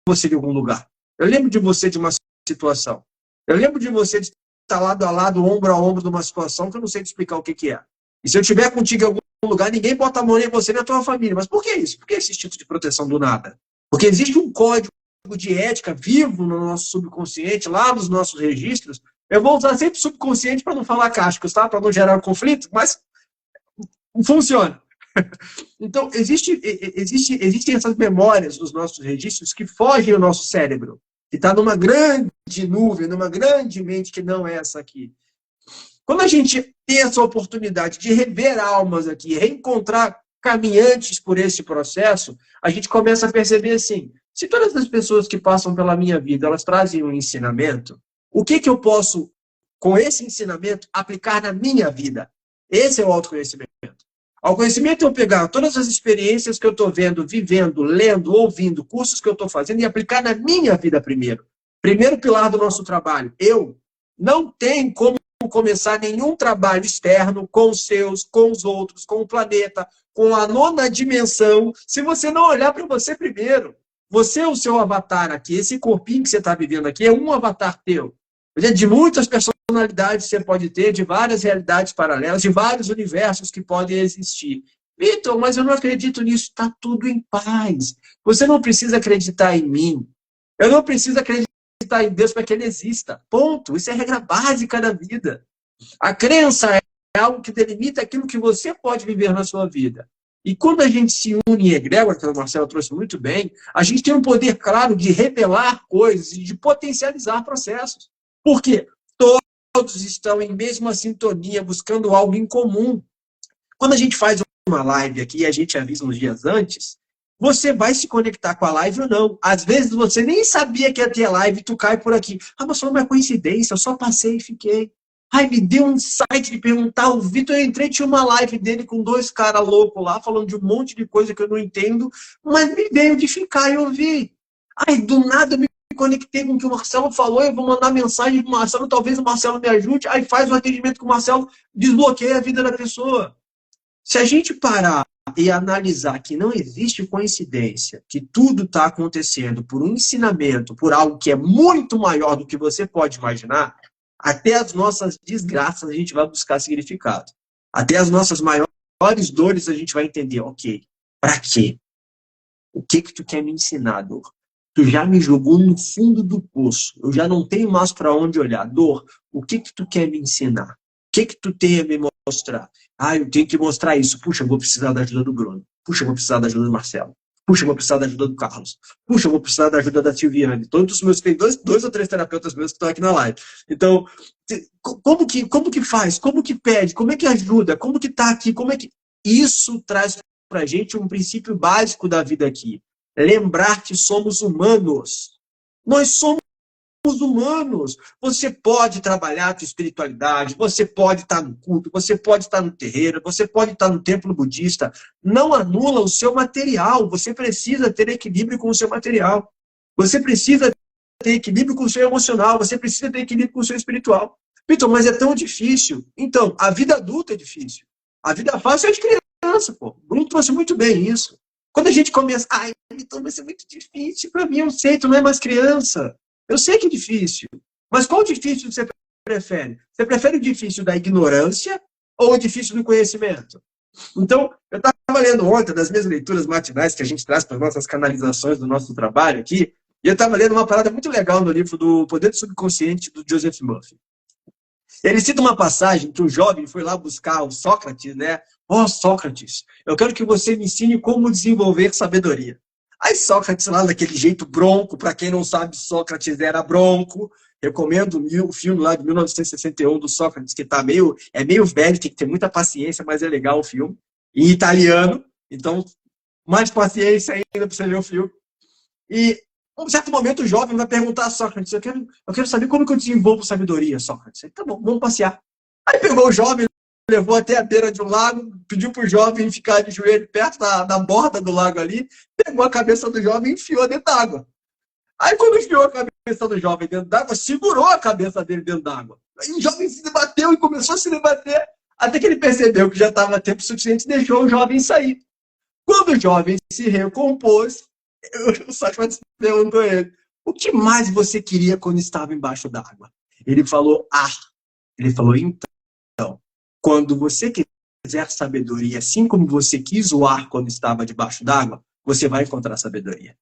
você de algum lugar. Eu lembro de você de uma situação. Eu lembro de você de estar lado a lado, ombro a ombro de uma situação que eu não sei te explicar o que é. E se eu estiver contigo em algum lugar, ninguém bota a mão nem você nem a tua família. Mas por que isso? Por que esse instinto de proteção do nada? Porque existe um código de ética vivo no nosso subconsciente, lá nos nossos registros. Eu vou usar sempre subconsciente para não falar cascos, tá? Para não gerar conflito, mas funciona. Então, existem essas memórias nos nossos registros que fogem ao nosso cérebro, que está numa grande nuvem, numa grande mente que não é essa aqui. Quando a gente tem essa oportunidade de rever almas aqui, reencontrar caminhantes por esse processo, a gente começa a perceber assim, se todas as pessoas que passam pela minha vida, elas trazem um ensinamento, o que eu posso, com esse ensinamento, aplicar na minha vida? Esse é o autoconhecimento. Ao conhecimento é eu pegar todas as experiências que eu estou vendo, vivendo, lendo, ouvindo, cursos que eu estou fazendo e aplicar na minha vida primeiro. Primeiro pilar do nosso trabalho. Eu não tenho como começar nenhum trabalho externo com os seus, com os outros, com o planeta, com a nona dimensão, se você não olhar para você primeiro. Você é o seu avatar aqui, esse corpinho que você está vivendo aqui é um avatar teu. De muitas personalidades você pode ter, de várias realidades paralelas, de vários universos que podem existir. Vitor, mas eu não acredito nisso. Está tudo em paz. Você não precisa acreditar em mim. Eu não preciso acreditar em Deus para que ele exista. Ponto. Isso é regra básica da vida. A crença é algo que delimita aquilo que você pode viver na sua vida. E quando a gente se une em egrégora, que o Marcelo trouxe muito bem, a gente tem um poder claro de revelar coisas e de potencializar processos. Por quê? Todos estão em mesma sintonia, buscando algo em comum. Quando a gente faz uma live aqui e a gente avisa uns dias antes, você vai se conectar com a live ou não. Às vezes você nem sabia que ia ter live e tu cai por aqui. Ah, mas foi uma coincidência, eu só passei e fiquei. Ai, me deu um insight de perguntar, o Vitor, eu entrei, tinha uma live dele com 2 caras loucos lá, falando de um monte de coisa que eu não entendo, mas me veio de ficar e ouvir. Ai, do nada eu me conectei com o que o Marcelo falou, eu vou mandar mensagem pro Marcelo, talvez o Marcelo me ajude, aí faz o atendimento com o Marcelo, desbloqueia a vida da pessoa. Se a gente parar e analisar que não existe coincidência, que tudo está acontecendo por um ensinamento, por algo que é muito maior do que você pode imaginar, até as nossas desgraças a gente vai buscar significado. Até as nossas maiores dores a gente vai entender, ok, para quê? O que tu quer me ensinar, dor? Tu já me jogou no fundo do poço, eu já não tenho mais para onde olhar. Dor, o que tu quer me ensinar? O que tu tem a me mostrar? Ah, eu tenho que mostrar isso. Puxa, eu vou precisar da ajuda do Bruno. Puxa, eu vou precisar da ajuda do Marcelo. Puxa, eu vou precisar da ajuda do Carlos. Puxa, eu vou precisar da ajuda da Silviane. Todos os meus, tem dois ou três terapeutas meus que estão aqui na live. Então, como que faz? Como que pede? Como é que ajuda? Como que está aqui? Como é que... Isso traz para a gente um princípio básico da vida aqui. Lembrar que somos humanos. Nós somos humanos. Você pode trabalhar a tua espiritualidade, você pode estar no culto, você pode estar no terreiro, você pode estar no templo budista. Não anula o seu material. Você precisa ter equilíbrio com o seu material. Você precisa ter equilíbrio com o seu emocional. Você precisa ter equilíbrio com o seu espiritual. Vitor, mas é tão difícil. Então, a vida adulta é difícil. A vida fácil é de criança, pô. O Bruno trouxe muito bem isso. Quando a gente começa, ai, Vitor, mas é muito difícil. Para mim, eu sei, tu não é mais criança. Eu sei que é difícil, mas qual difícil você prefere? Você prefere o difícil da ignorância ou o difícil do conhecimento? Então, eu estava lendo ontem, das minhas leituras matinais que a gente traz para as nossas canalizações do nosso trabalho aqui, e eu estava lendo uma parada muito legal no livro do Poder do Subconsciente, do Joseph Murphy. Ele cita uma passagem que o jovem foi lá buscar o Sócrates, né? Ó, Sócrates, eu quero que você me ensine como desenvolver sabedoria. Aí Sócrates lá daquele jeito bronco, para quem não sabe, Sócrates era bronco. Recomendo o filme lá de 1961 do Sócrates, que é meio velho, tem que ter muita paciência, mas é legal o filme. Em italiano, então mais paciência ainda para você ver o filme. E em um certo momento o jovem vai perguntar a Sócrates, eu quero saber como que eu desenvolvo sabedoria, Sócrates. Tá bom, vamos passear. Aí pegou o jovem, levou até a beira de um lago, pediu para o jovem ficar de joelho perto da borda do lago ali, pegou a cabeça do jovem e enfiou dentro d'água. Aí quando enfiou a cabeça do jovem dentro d'água, segurou a cabeça dele dentro d'água. Aí o jovem se debateu e começou a se debater, até que ele percebeu que já estava tempo suficiente e deixou o jovem sair. Quando o jovem se recompôs, o Sócrates perguntou a ele, o que mais você queria quando estava embaixo d'água? Ele falou, Ele falou, então, quando você quiser sabedoria, assim como você quis o ar quando estava debaixo d'água, você vai encontrar sabedoria.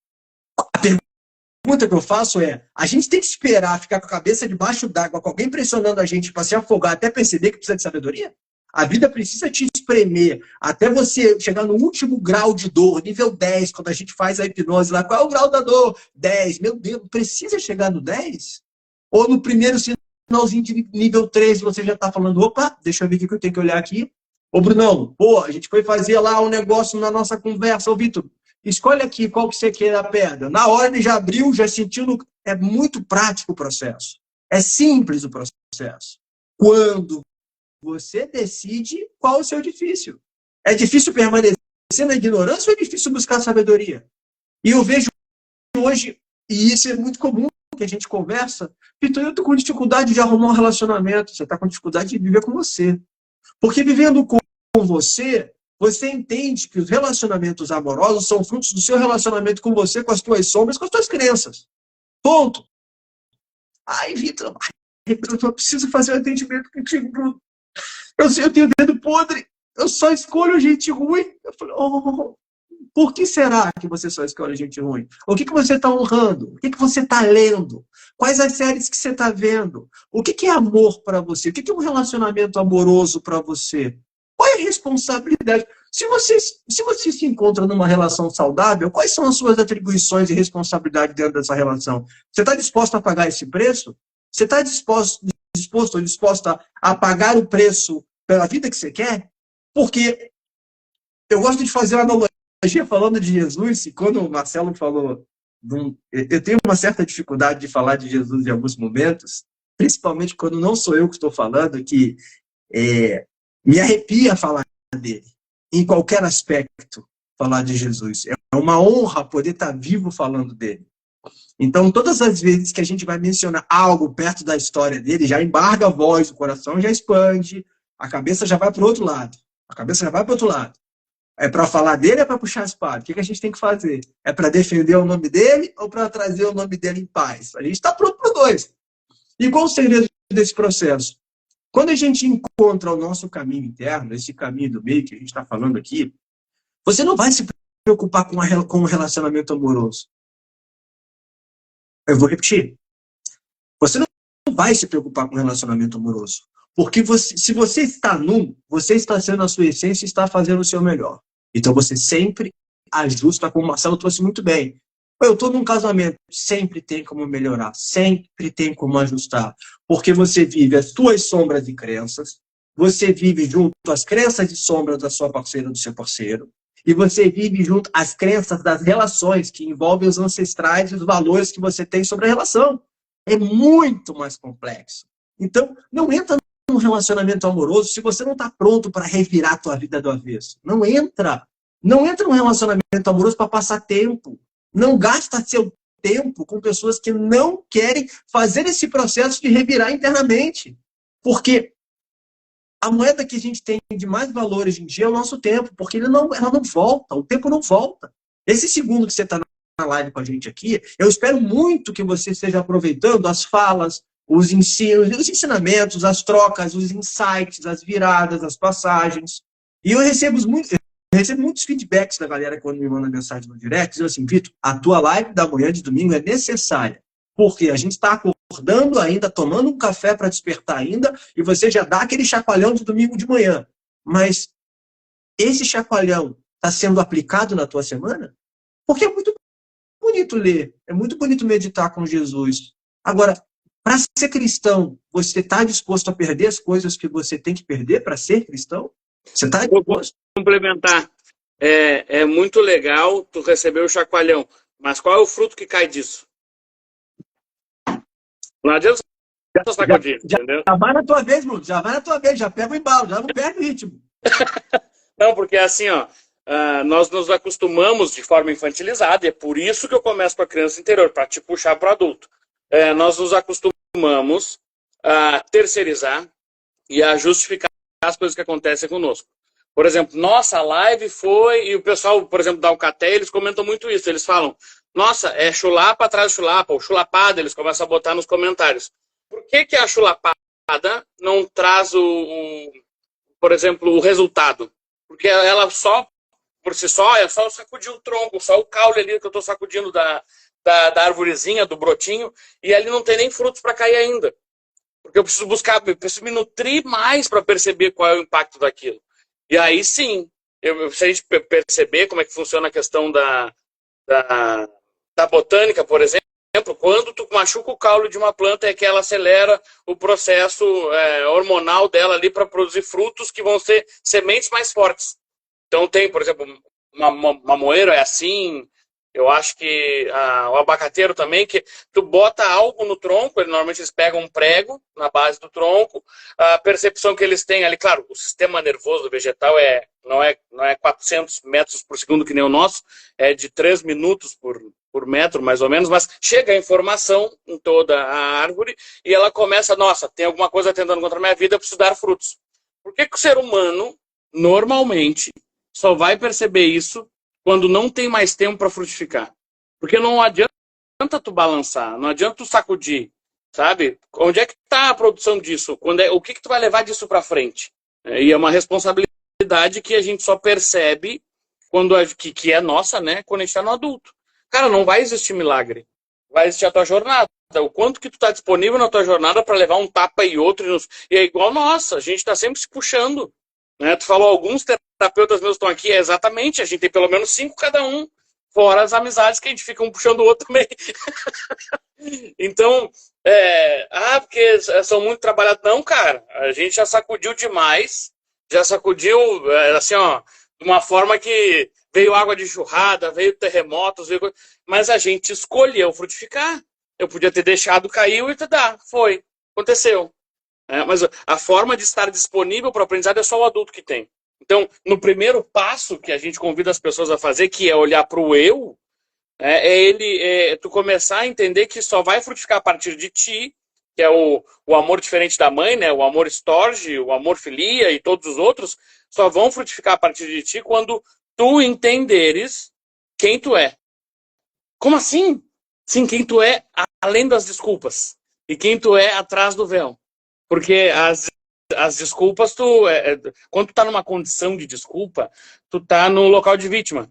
A pergunta que eu faço é, a gente tem que esperar ficar com a cabeça debaixo d'água, com alguém pressionando a gente para se afogar até perceber que precisa de sabedoria? A vida precisa te espremer até você chegar no último grau de dor, nível 10, quando a gente faz a hipnose lá. Qual é o grau da dor? 10. Meu Deus, precisa chegar no 10? Ou no primeiro sinalzinho de nível 3 você já está falando, opa, deixa eu ver o que eu tenho que olhar aqui. Ô, Brunão, pô, a gente foi fazer lá um negócio na nossa conversa. Ô, Vitor, escolhe aqui qual que você quer da pedra. Na hora ele já abriu, já sentiu. É muito prático o processo. É simples o processo. Quando você decide qual é o seu difícil. É difícil permanecer na ignorância ou é difícil buscar sabedoria? E eu vejo hoje, e isso é muito comum, que a gente conversa, Vitor, eu estou com dificuldade de arrumar um relacionamento, você está com dificuldade de viver com você. Porque vivendo com você, você entende que os relacionamentos amorosos são frutos do seu relacionamento com você, com as tuas sombras, com as tuas crenças. Ponto. Ai, Vitor, eu preciso fazer um atendimento contigo, Bruno. Eu tenho dedo podre, eu só escolho gente ruim. Eu falei, por que será que você só escolhe gente ruim? O que você está honrando? O que você está lendo? Quais as séries que você está vendo? O que é amor para você? O que é um relacionamento amoroso para você? Qual é a responsabilidade? Se você se encontra numa relação saudável, quais são as suas atribuições e responsabilidade dentro dessa relação? Você está disposto a pagar esse preço? Você está disposto ou disposta a pagar o preço pela vida que você quer? Porque eu gosto de fazer uma analogia falando de Jesus, e quando o Marcelo falou, eu tenho uma certa dificuldade de falar de Jesus em alguns momentos, principalmente quando não sou eu que estou falando, que me arrepia falar dele, em qualquer aspecto, falar de Jesus. É uma honra poder estar vivo falando dele. Então, todas as vezes que a gente vai mencionar algo perto da história dele, já embarga a voz, o coração já expande, a cabeça já vai para o outro lado. É para falar dele ou é para puxar a espada? O que a gente tem que fazer? É para defender o nome dele ou para trazer o nome dele em paz? A gente está pronto para os dois. E qual o segredo desse processo? Quando a gente encontra o nosso caminho interno, esse caminho do meio que a gente está falando aqui, você não vai se preocupar com um relacionamento amoroso. Eu vou repetir. Você não vai se preocupar com relacionamento amoroso. Porque se você está você está sendo a sua essência e está fazendo o seu melhor. Então você sempre ajusta, como o Marcelo trouxe muito bem. Eu estou num casamento, sempre tem como melhorar, sempre tem como ajustar. Porque você vive as suas sombras e crenças, você vive junto às crenças e sombras da sua parceira, do seu parceiro, e você vive junto às crenças das relações que envolvem os ancestrais e os valores que você tem sobre a relação. É muito mais complexo. Então, não entra num relacionamento amoroso se você não está pronto para revirar a tua vida do avesso. Não entra. Não entra num relacionamento amoroso para passar tempo. Não gasta seu tempo com pessoas que não querem fazer esse processo de revirar internamente. Porque a moeda que a gente tem de mais valor hoje em dia é o nosso tempo, porque ela não volta, o tempo não volta. Esse segundo que você está na live com a gente aqui, eu espero muito que você esteja aproveitando as falas, os ensinos, os ensinamentos, as trocas, os insights, as viradas, as passagens. E eu recebo muitos feedbacks da galera quando me manda mensagem no direct, dizendo assim, Vitor, a tua live da manhã de domingo é necessária, porque a gente está acordando ainda, tomando um café para despertar ainda, e você já dá aquele chacoalhão de domingo de manhã. Mas esse chacoalhão está sendo aplicado na tua semana? Porque é muito bonito ler, é muito bonito meditar com Jesus. Agora, para ser cristão, você está disposto a perder as coisas que você tem que perder para ser cristão? Você está Vou disposto? complementar. É muito legal tu receber o chacoalhão, mas qual é o fruto que cai disso? Não adianta só sacudir, entendeu? Já vai na tua vez, Bruno. Já vai na tua vez, já pega o embalo, já não perde o ritmo. Não, porque assim, ó, nós nos acostumamos de forma infantilizada, e é por isso que eu começo com a criança interior, para te puxar para o adulto. Nós nos acostumamos a terceirizar e a justificar as coisas que acontecem conosco. Por exemplo, nossa live foi, e o pessoal, por exemplo, da Alcatel, eles comentam muito isso, eles falam, nossa, é chulapa atrás de chulapa, ou chulapada, eles começam a botar nos comentários. Por que a chulapada não traz por exemplo, o resultado? Porque ela só, por si só, é só sacudir o tronco, só o caule ali que eu estou sacudindo da arvorezinha, do brotinho, e ali não tem nem frutos para cair ainda. Porque eu preciso me nutrir mais para perceber qual é o impacto daquilo. E aí sim, se a gente perceber como é que funciona a questão da botânica, por exemplo, quando tu machuca o caule de uma planta é que ela acelera o processo hormonal dela ali para produzir frutos que vão ser sementes mais fortes. Então tem, por exemplo, mamoeiro é assim, eu acho que o abacateiro também, que tu bota algo no tronco, normalmente eles pegam um prego na base do tronco, a percepção que eles têm ali, claro, o sistema nervoso do vegetal não é 400 metros por segundo que nem o nosso, é de 3 minutos por metro, mais ou menos, mas chega a informação em toda a árvore e ela começa, nossa, tem alguma coisa tentando contra a minha vida, eu preciso dar frutos. Por que o ser humano, normalmente, só vai perceber isso quando não tem mais tempo para frutificar? Porque não adianta tu balançar, não adianta tu sacudir, sabe? Onde é que está a produção disso? O que tu vai levar disso para frente? E é uma responsabilidade que a gente só percebe que é nossa, né? Quando a gente está no adulto. Cara, não vai existir milagre. Vai existir a tua jornada. O quanto que tu está disponível na tua jornada para levar um tapa e outro. E é igual nossa, a gente está sempre se puxando. Né? Tu falou, alguns terapeutas meus estão aqui, exatamente, a gente tem pelo menos 5 cada um, fora as amizades que a gente fica um puxando o outro também. Então, porque são muito trabalhados. Não, cara, a gente já sacudiu demais, já sacudiu, assim, ó, de uma forma que veio água de enxurrada, veio terremotos, mas a gente escolheu frutificar. Eu podia ter deixado cair e foi, aconteceu. Mas a forma de estar disponível para o aprendizado é só o adulto que tem. Então, no primeiro passo que a gente convida as pessoas a fazer, que é olhar para o eu, tu começar a entender que só vai frutificar a partir de ti, que é o amor diferente da mãe, né? O amor storge, o amor filia e todos os outros, só vão frutificar a partir de ti quando tu entenderes quem tu é. Como assim? Sim, quem tu é além das desculpas. E quem tu é atrás do véu. Porque as desculpas, quando tu tá numa condição de desculpa, tu tá no local de vítima.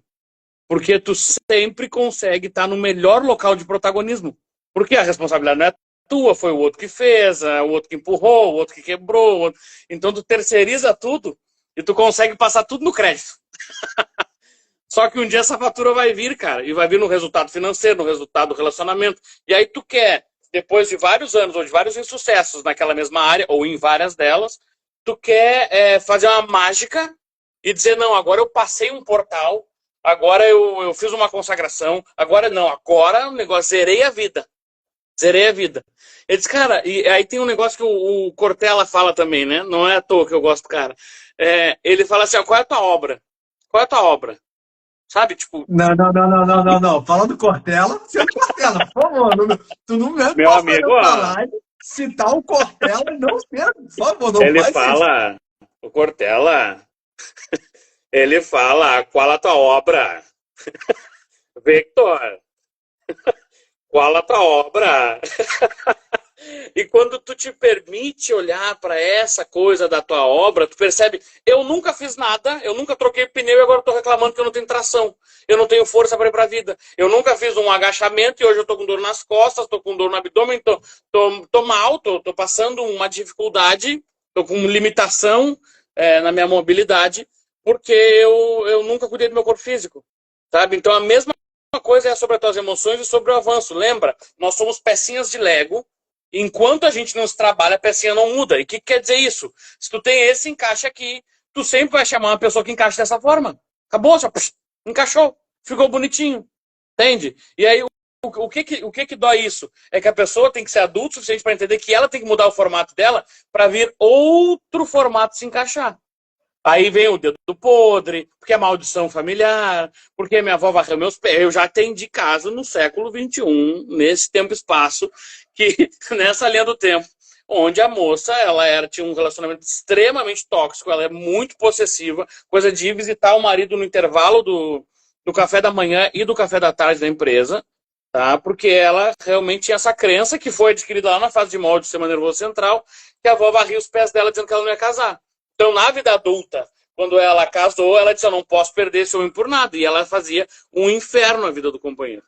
Porque tu sempre consegue estar no melhor local de protagonismo. Porque a responsabilidade não é tua, foi o outro que fez, o outro que empurrou, o outro que quebrou. Então tu terceiriza tudo e tu consegue passar tudo no crédito. Só que um dia essa fatura vai vir, cara, e vai vir no resultado financeiro, no resultado do relacionamento. E aí tu quer, depois de vários anos ou de vários insucessos naquela mesma área, ou em várias delas, tu quer fazer uma mágica e dizer, não, agora eu passei um portal, agora eu fiz uma consagração, agora o negócio, zerei a vida. Zerei a vida. Ele diz, cara, e aí tem um negócio que o Cortella fala também, né? Não é à toa que eu gosto do cara. Ele fala assim, qual é a tua obra? Qual é a tua obra? Sabe, tipo... Não. Fala do Cortella, seu Cortella, por favor. Tu não me Meu amigo, live, citar o Cortella e não ser, por favor, não ele faz fala, isso. O Cortella, ele fala, qual a tua obra? Victor, qual a tua obra? E quando tu te permite olhar para essa coisa da tua obra, tu percebe, eu nunca fiz nada, eu nunca troquei pneu e agora estou reclamando que eu não tenho tração. Eu não tenho força para ir para a vida. Eu nunca fiz um agachamento e hoje eu estou com dor nas costas, estou com dor no abdômen, estou mal, estou passando uma dificuldade, estou com limitação na minha mobilidade, porque eu nunca cuidei do meu corpo físico. Sabe? Então a mesma coisa é sobre as tuas emoções e sobre o avanço. Lembra? Nós somos pecinhas de Lego. Enquanto a gente não se trabalha, a pecinha não muda. E o que quer dizer isso? Se tu tem esse encaixe aqui, tu sempre vai chamar uma pessoa que encaixa dessa forma. Acabou, só encaixou. Ficou bonitinho. Entende? E aí, o que dói isso? É que a pessoa tem que ser adulta o suficiente para entender que ela tem que mudar o formato dela para vir outro formato se encaixar. Aí vem o dedo podre, porque é maldição familiar, porque minha avó varreu meus pés. Eu já atendi caso no século XXI, nesse tempo e espaço, que nessa linha do tempo, onde a moça tinha um relacionamento extremamente tóxico, ela é muito possessiva, coisa de ir visitar o marido no intervalo do café da manhã e do café da tarde da empresa, tá? Porque ela realmente tinha essa crença que foi adquirida lá na fase de molde do sistema nervoso central, que a avó varria os pés dela dizendo que ela não ia casar. Então, na vida adulta, quando ela casou, ela disse, eu não posso perder esse homem por nada. E ela fazia um inferno na vida do companheiro.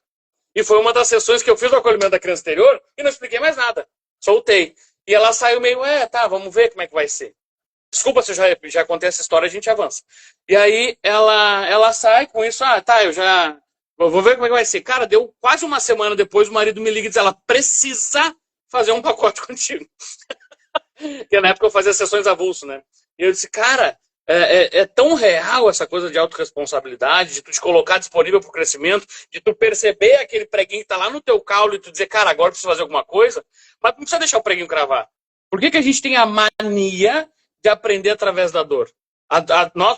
E foi uma das sessões que eu fiz o acolhimento da criança interior e não expliquei mais nada. Soltei. E ela saiu meio, tá, vamos ver como é que vai ser. Desculpa se eu já contei essa história, a gente avança. E aí ela sai com isso, tá, eu vou ver como é que vai ser. Cara, deu quase uma semana depois, o marido me liga e diz, ela precisa fazer um pacote contigo. Porque na época eu fazia sessões avulso, né? E eu disse, cara, é tão real essa coisa de autorresponsabilidade, de tu te colocar disponível para o crescimento, de tu perceber aquele preguinho que tá lá no teu caulo e tu dizer, cara, agora eu preciso fazer alguma coisa, mas não precisa deixar o preguinho cravar. Por que a gente tem a mania de aprender através da dor?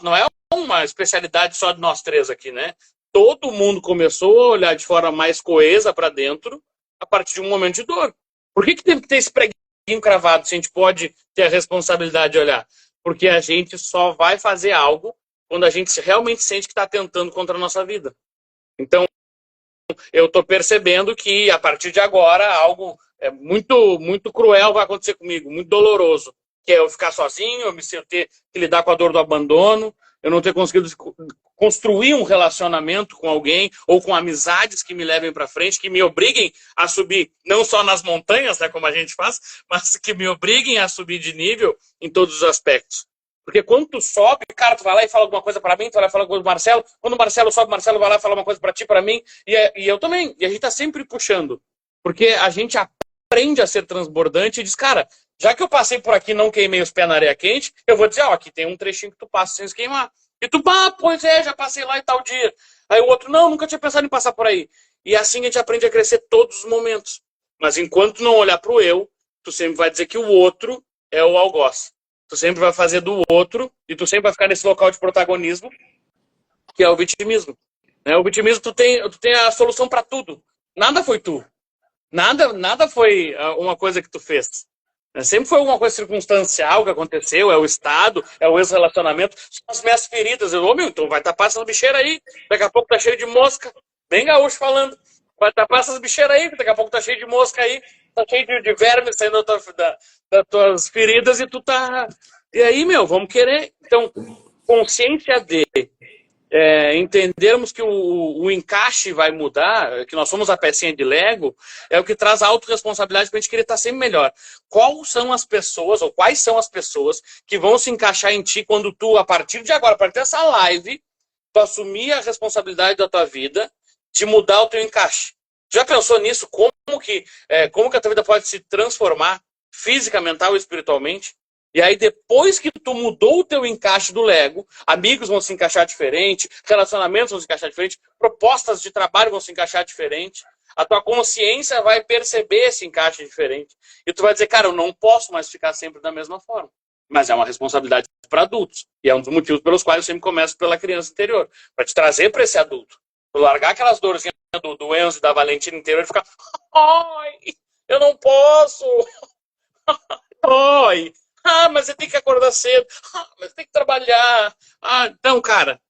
Não é uma especialidade só de nós três aqui, né? Todo mundo começou a olhar de forma mais coesa para dentro a partir de um momento de dor. Por que teve que ter esse preguinho cravado se a gente pode ter a responsabilidade de olhar? Porque a gente só vai fazer algo quando a gente realmente sente que está tentando contra a nossa vida. Então, eu estou percebendo que, a partir de agora, algo muito, muito cruel vai acontecer comigo, muito doloroso, que é eu ficar sozinho, eu ter que lidar com a dor do abandono, eu não ter conseguido construir um relacionamento com alguém ou com amizades que me levem para frente, que me obriguem a subir, não só nas montanhas, né, como a gente faz, mas que me obriguem a subir de nível em todos os aspectos. Porque quando tu sobe, cara, tu vai lá e fala alguma coisa para mim, tu vai lá e fala alguma coisa pro Marcelo, quando o Marcelo sobe, o Marcelo vai lá e fala uma coisa para ti, para mim, e eu também. E a gente tá sempre puxando. Porque a gente aprende a ser transbordante e diz, cara, já que eu passei por aqui e não queimei os pés na areia quente, eu vou dizer, aqui tem um trechinho que tu passa sem se queimar. E tu, pois é, já passei lá e tal dia. Aí o outro, não, nunca tinha pensado em passar por aí. E assim a gente aprende a crescer todos os momentos. Mas enquanto não olhar pro eu, tu sempre vai dizer que o outro é o algoz. Tu sempre vai fazer do outro e tu sempre vai ficar nesse local de protagonismo, que é o vitimismo. O vitimismo, tu tem a solução para tudo. Nada foi tu. Nada foi uma coisa que tu fez. Sempre foi alguma coisa circunstancial que aconteceu, é o estado, é o ex-relacionamento, são as minhas feridas. Então vai tapar essas bicheiras aí, daqui a pouco tá cheio de mosca. Bem gaúcho falando. Vai tapar essas bicheiras aí, daqui a pouco tá cheio de mosca aí, tá cheio de verme saindo das tuas feridas e tu tá... E aí, vamos querer... Então, consciência de entendermos que o encaixe vai mudar, que nós somos a pecinha de Lego, é o que traz a autorresponsabilidade para a gente querer estar sempre melhor. Quais são as pessoas que vão se encaixar em ti quando tu, a partir de agora, a partir dessa live, tu assumir a responsabilidade da tua vida de mudar o teu encaixe? Já pensou nisso? Como que a tua vida pode se transformar física, mental e espiritualmente? E aí, depois que tu mudou o teu encaixe do Lego, amigos vão se encaixar diferente, relacionamentos vão se encaixar diferente, propostas de trabalho vão se encaixar diferente, a tua consciência vai perceber esse encaixe diferente. E tu vai dizer, cara, eu não posso mais ficar sempre da mesma forma. Mas é uma responsabilidade para adultos. E é um dos motivos pelos quais eu sempre começo pela criança interior, para te trazer para esse adulto. Tu largar aquelas dorzinhas do Enzo e da Valentina interior e ficar, ai, eu não posso, ai. Mas você tem que acordar cedo. Mas você tem que trabalhar. Então, cara,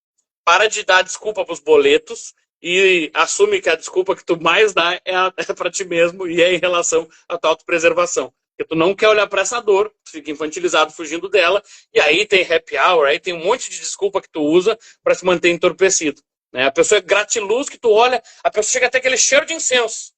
para de dar desculpa pros boletos e assume que a desculpa que tu mais dá é para ti mesmo e é em relação à tua autopreservação. Porque tu não quer olhar para essa dor, tu fica infantilizado fugindo dela, e aí tem happy hour, aí tem um monte de desculpa que tu usa para se manter entorpecido. A pessoa é gratiluz que tu olha, a pessoa chega até aquele cheiro de incenso.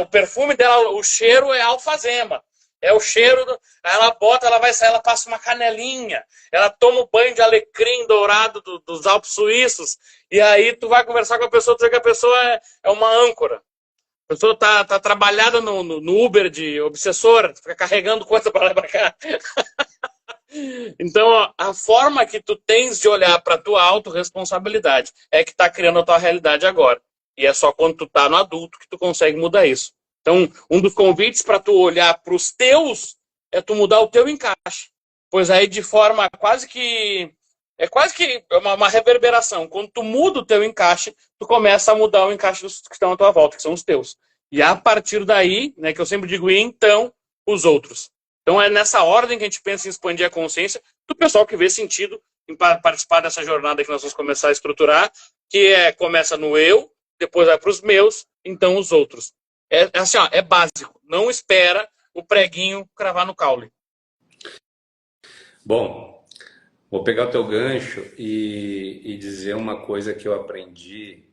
O perfume dela, o cheiro é alfazema. É o cheiro, aí ela bota, ela vai sair, ela passa uma canelinha, ela toma um banho de alecrim dourado dos Alpes suíços, e aí tu vai conversar com a pessoa, tu vê que a pessoa é uma âncora. A pessoa tá trabalhada no Uber de obsessor, fica carregando coisa para lá e para cá. Então, ó, a forma que tu tens de olhar para tua autorresponsabilidade é que tá criando a tua realidade agora. E é só quando tu tá no adulto que tu consegue mudar isso. Então, um dos convites para tu olhar para os teus é tu mudar o teu encaixe. Pois aí, de forma quase que uma reverberação. Quando tu muda o teu encaixe, tu começa a mudar o encaixe dos que estão à tua volta, que são os teus. E a partir daí, né, que eu sempre digo, e então, os outros. Então é nessa ordem que a gente pensa em expandir a consciência do pessoal que vê sentido em participar dessa jornada que nós vamos começar a estruturar, que começa no eu, depois vai para os meus, então os outros. É assim, ó, é básico. Não espera o preguinho cravar no caule. Bom, vou pegar o teu gancho e dizer uma coisa que eu aprendi.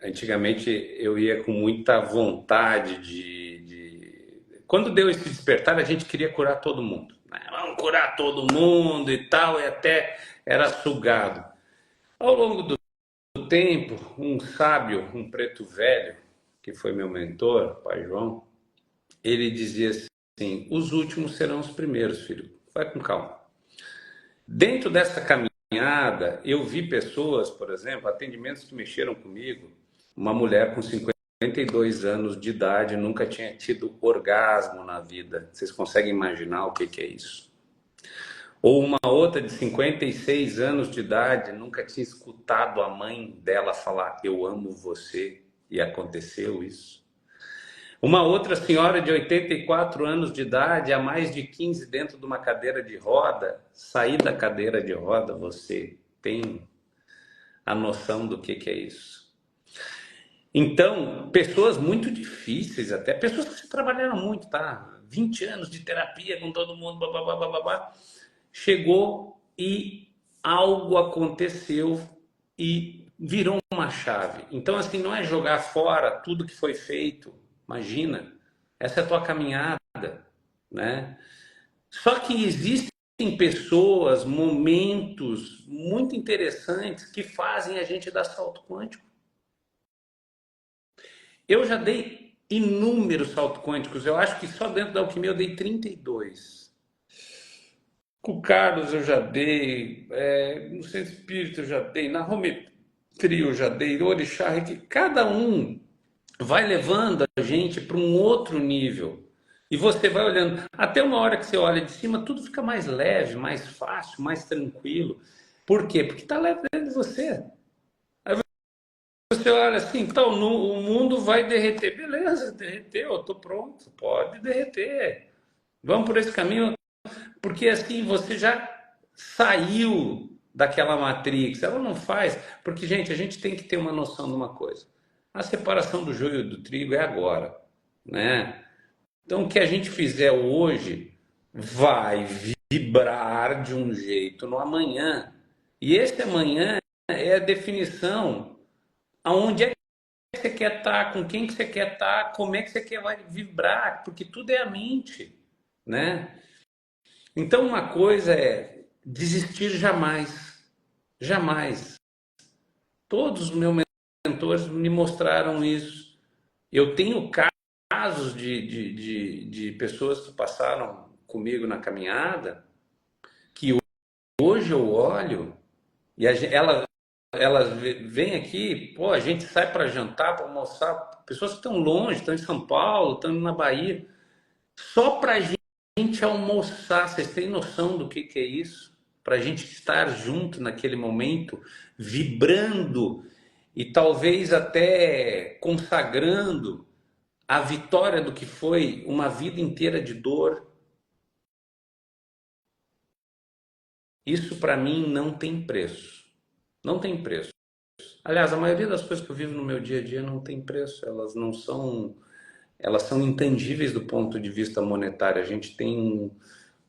Antigamente eu ia com muita vontade Quando deu esse despertar, a gente queria curar todo mundo, né? Vamos curar todo mundo e tal, e até era sugado. Ao longo do tempo, um sábio, um preto velho, que foi meu mentor, pai João, ele dizia assim: os últimos serão os primeiros, filho. Vai com calma. Dentro dessa caminhada, eu vi pessoas, por exemplo, atendimentos que mexeram comigo. Uma mulher com 52 anos de idade nunca tinha tido orgasmo na vida. Vocês conseguem imaginar o que é isso? Ou uma outra de 56 anos de idade nunca tinha escutado a mãe dela falar: eu amo você, e aconteceu isso. Uma outra senhora de 84 anos de idade, há mais de 15 dentro de uma cadeira de roda, sair da cadeira de roda, você tem a noção do que é isso? Então, pessoas muito difíceis até, pessoas que trabalharam muito, tá? 20 anos de terapia com todo mundo, babá, chegou e algo aconteceu e virou uma chave. Então, assim, não é jogar fora tudo que foi feito. Imagina, essa é a tua caminhada, né? Só que existem pessoas, momentos muito interessantes que fazem a gente dar salto quântico. Eu já dei inúmeros saltos quânticos. Eu acho que só dentro da alquimia eu dei 32. Com o Carlos eu já dei, no Centro Espírita eu já dei, na Rometria eu já dei, Orixá, que cada um vai levando a gente para um outro nível. E você vai olhando, até uma hora que você olha de cima, tudo fica mais leve, mais fácil, mais tranquilo. Por quê? Porque está leve dentro de você. Aí você olha assim, então o mundo vai derreter. Beleza, derreteu, estou pronto, pode derreter. Vamos por esse caminho, porque assim você já saiu daquela matrix. Ela não faz, porque, gente, a gente tem que ter uma noção de uma coisa. A separação do joio do trigo é agora, né? Então, o que a gente fizer hoje vai vibrar de um jeito no amanhã. E esse amanhã é a definição aonde é que você quer estar, com quem que você quer estar, como é que você quer vibrar, porque tudo é a mente, né? Então, uma coisa é desistir jamais, jamais. Todos os meus mentores me mostraram isso. Eu tenho casos de pessoas que passaram comigo na caminhada que hoje eu olho e elas vêm aqui, pô, a gente sai para jantar, para almoçar, pessoas que estão longe, estão em São Paulo, estão na Bahia, só para a gente almoçar. Vocês têm noção do que é isso? Para a gente estar junto naquele momento, vibrando e talvez até consagrando a vitória do que foi uma vida inteira de dor. Isso para mim não tem preço. Não tem preço. Aliás, a maioria das coisas que eu vivo no meu dia a dia não tem preço. Elas são intangíveis do ponto de vista monetário. A gente tem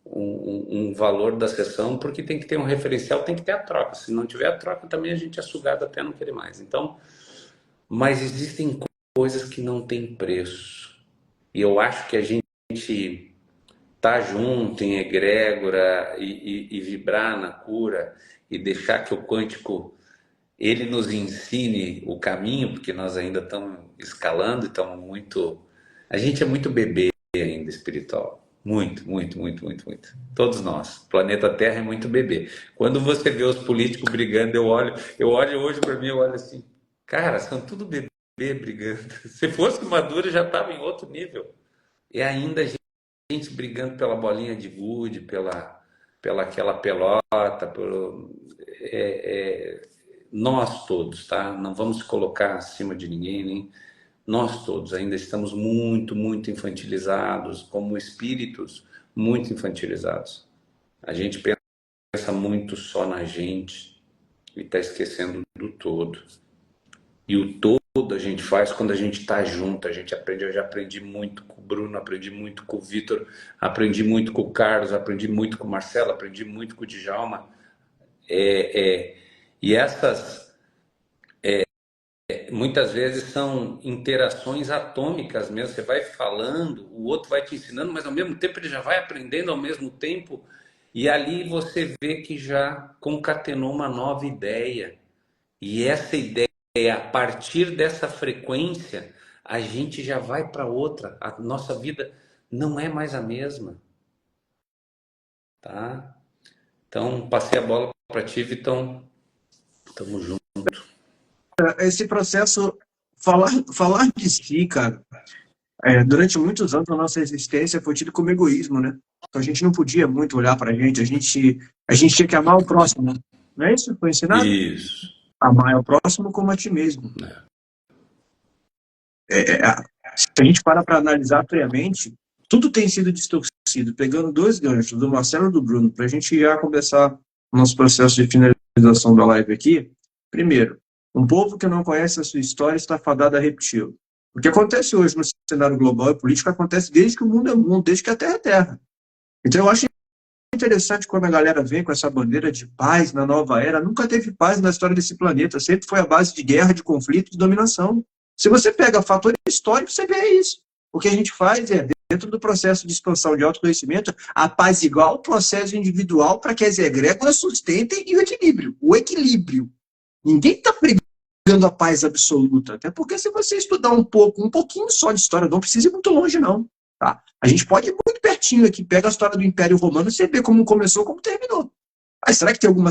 um valor da sessão porque tem que ter um referencial, tem que ter a troca. Se não tiver a troca, também a gente é sugado até não querer mais. Então, mas existem coisas que não têm preço. E eu acho que a gente gente estar junto em egrégora e vibrar na cura e deixar que o quântico ele nos ensine o caminho, porque nós ainda estamos escalando, estamos muito. A gente é muito bebê ainda espiritual. Muito, muito, muito, muito, muito. Todos nós. O planeta Terra é muito bebê. Quando você vê os políticos brigando, eu olho hoje para mim, eu olho assim, cara, são tudo bebê brigando. Se fosse maduro, já estava em outro nível. E ainda a gente brigando pela bolinha de gude, pela aquela pelota, nós todos, tá? Não vamos colocar acima de ninguém, nem nós todos ainda estamos muito, muito infantilizados, como espíritos muito infantilizados. A gente pensa muito só na gente e está esquecendo do todo. E o todo a gente faz quando a gente está junto, a gente aprende. Eu já aprendi muito com o Bruno, aprendi muito com o Vitor, aprendi muito com o Carlos, aprendi muito com o Marcelo, aprendi muito com o Djalma. E essas muitas vezes são interações atômicas mesmo. Você vai falando, o outro vai te ensinando, mas ao mesmo tempo ele já vai aprendendo ao mesmo tempo. E ali você vê que já concatenou uma nova ideia. E essa ideia, a partir dessa frequência, a gente já vai para outra. A nossa vida não é mais a mesma. Tá? Então, passei a bola para ti, Vitão. Tamo junto. Esse processo, falar de si, cara, durante muitos anos a nossa existência foi tido como egoísmo, né? Então a gente não podia muito olhar pra gente, a gente tinha que amar o próximo, não é isso? Foi ensinado? Isso. Amar o próximo como a ti mesmo. Se a gente para analisar friamente, tudo tem sido distorcido, pegando dois ganchos, do Marcelo e do Bruno, pra gente já começar o nosso processo de finalização da live aqui. Primeiro, um povo que não conhece a sua história está fadado a repeti-lo. O que acontece hoje no cenário global e político acontece desde que o mundo é mundo, desde que a Terra é Terra. Então eu acho interessante quando a galera vem com essa bandeira de paz na nova era. Nunca teve paz na história desse planeta, sempre foi a base de guerra, de conflito, de dominação. Se você pega fator histórico, você vê isso. O que a gente faz é, dentro do processo de expansão de autoconhecimento, apaziguar o processo individual para que as egrégoras sustentem o equilíbrio. O equilíbrio. Ninguém está pregando a paz absoluta. Até porque se você estudar um pouquinho só de história, não precisa ir muito longe, não. Tá? A gente pode ir muito pertinho aqui, pega a história do Império Romano e você vê como começou, como terminou. Mas será que tem alguma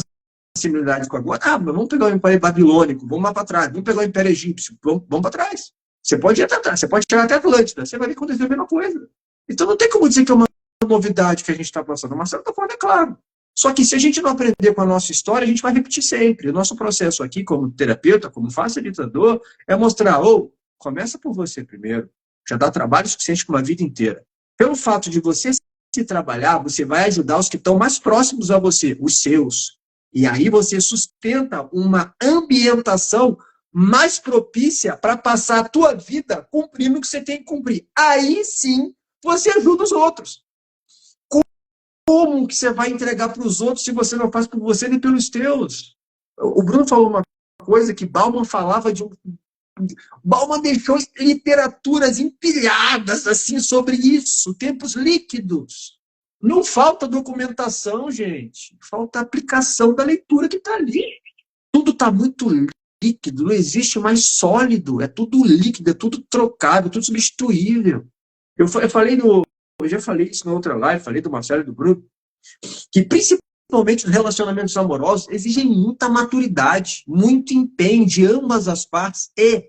similaridade com agora? Ah, mas vamos pegar o Império Babilônico, vamos lá para trás. Vamos pegar o Império Egípcio, vamos para trás. Você pode ir até atrás, você pode chegar até Atlântida, você vai ver que aconteceu a mesma coisa. Então não tem como dizer que é uma novidade que a gente está passando. O Marcelo está falando, é claro. Só que se a gente não aprender com a nossa história, a gente vai repetir sempre. O nosso processo aqui, como terapeuta, como facilitador, é mostrar, começa por você primeiro. Já dá trabalho suficiente para uma vida inteira. Pelo fato de você se trabalhar, você vai ajudar os que estão mais próximos a você, os seus. E aí você sustenta uma ambientação mais propícia para passar a tua vida cumprindo o que você tem que cumprir. Aí sim, você ajuda os outros. Como que você vai entregar para os outros se você não faz por você nem pelos teus? O Bruno falou uma coisa que Bauman falava de Bauman deixou literaturas empilhadas assim sobre isso, tempos líquidos. Não falta documentação, gente. Falta aplicação da leitura que está ali. Tudo está muito líquido, não existe mais sólido. É tudo líquido, é tudo trocado, é tudo substituível. Eu já falei isso na outra live, falei do Marcelo e do Bruno, que principalmente os relacionamentos amorosos exigem muita maturidade, muito empenho de ambas as partes e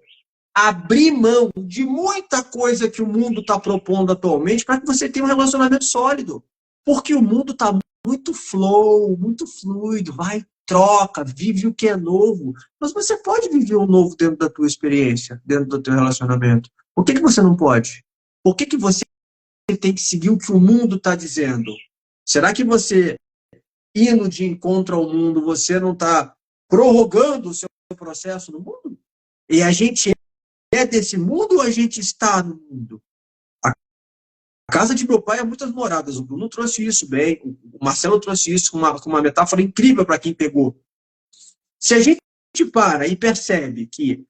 abrir mão de muita coisa que o mundo está propondo atualmente para que você tenha um relacionamento sólido. Porque o mundo está muito flow, muito fluido, vai, troca, vive o que é novo. Mas você pode viver o novo dentro da tua experiência, dentro do teu relacionamento. Por que você não pode? Por que você tem que seguir o que o mundo está dizendo? Será que você, indo de encontro ao mundo, você não está prorrogando o seu processo no mundo? E a gente é desse mundo ou a gente está no mundo? A casa de meu pai é muitas moradas. O Bruno trouxe isso bem, o Marcelo trouxe isso com uma metáfora incrível para quem pegou. Se a gente para e percebe que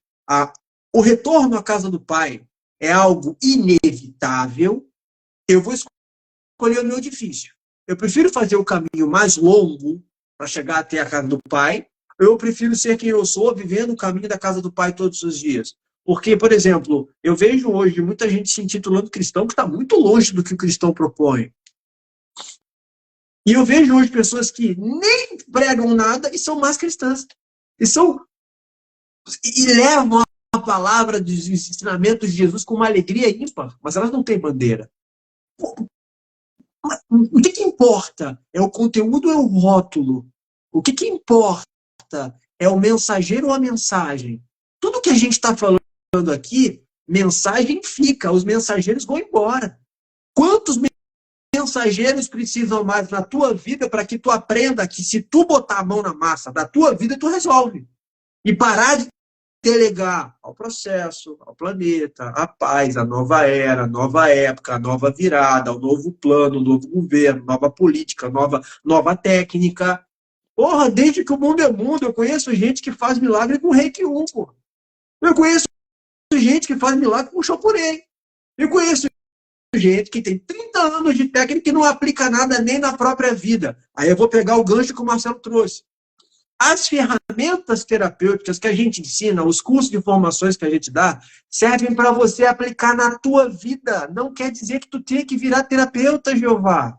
o retorno à casa do pai é algo inevitável, eu vou escolher o meu difícil. Eu prefiro fazer o caminho mais longo para chegar até a casa do Pai, ou eu prefiro ser quem eu sou, vivendo o caminho da casa do Pai todos os dias. Porque, por exemplo, eu vejo hoje muita gente se intitulando cristão que está muito longe do que o cristão propõe. E eu vejo hoje pessoas que nem pregam nada e são mais cristãs. E levam a palavra dos ensinamentos de Jesus com uma alegria ímpar, mas elas não têm bandeira. O que importa? É o conteúdo ou é o rótulo? O que importa? É o mensageiro ou a mensagem? Tudo que a gente está falando aqui, mensagem fica, os mensageiros vão embora. Quantos mensageiros precisam mais na tua vida para que tu aprenda que se tu botar a mão na massa da tua vida, tu resolve. E parar de delegar ao processo, ao planeta, à paz, à nova era, à nova época, à nova virada, ao novo plano, novo governo, nova política, nova técnica. Porra, desde que o mundo é mundo, eu conheço gente que faz milagre com Reiki 1, porra. Eu conheço gente que faz milagre com Chopurei. Eu conheço gente que tem 30 anos de técnica e não aplica nada nem na própria vida. Aí eu vou pegar o gancho que o Marcelo trouxe. As ferramentas terapêuticas que a gente ensina, os cursos de formações que a gente dá, servem para você aplicar na tua vida. Não quer dizer que tu tenha que virar terapeuta, Jeová.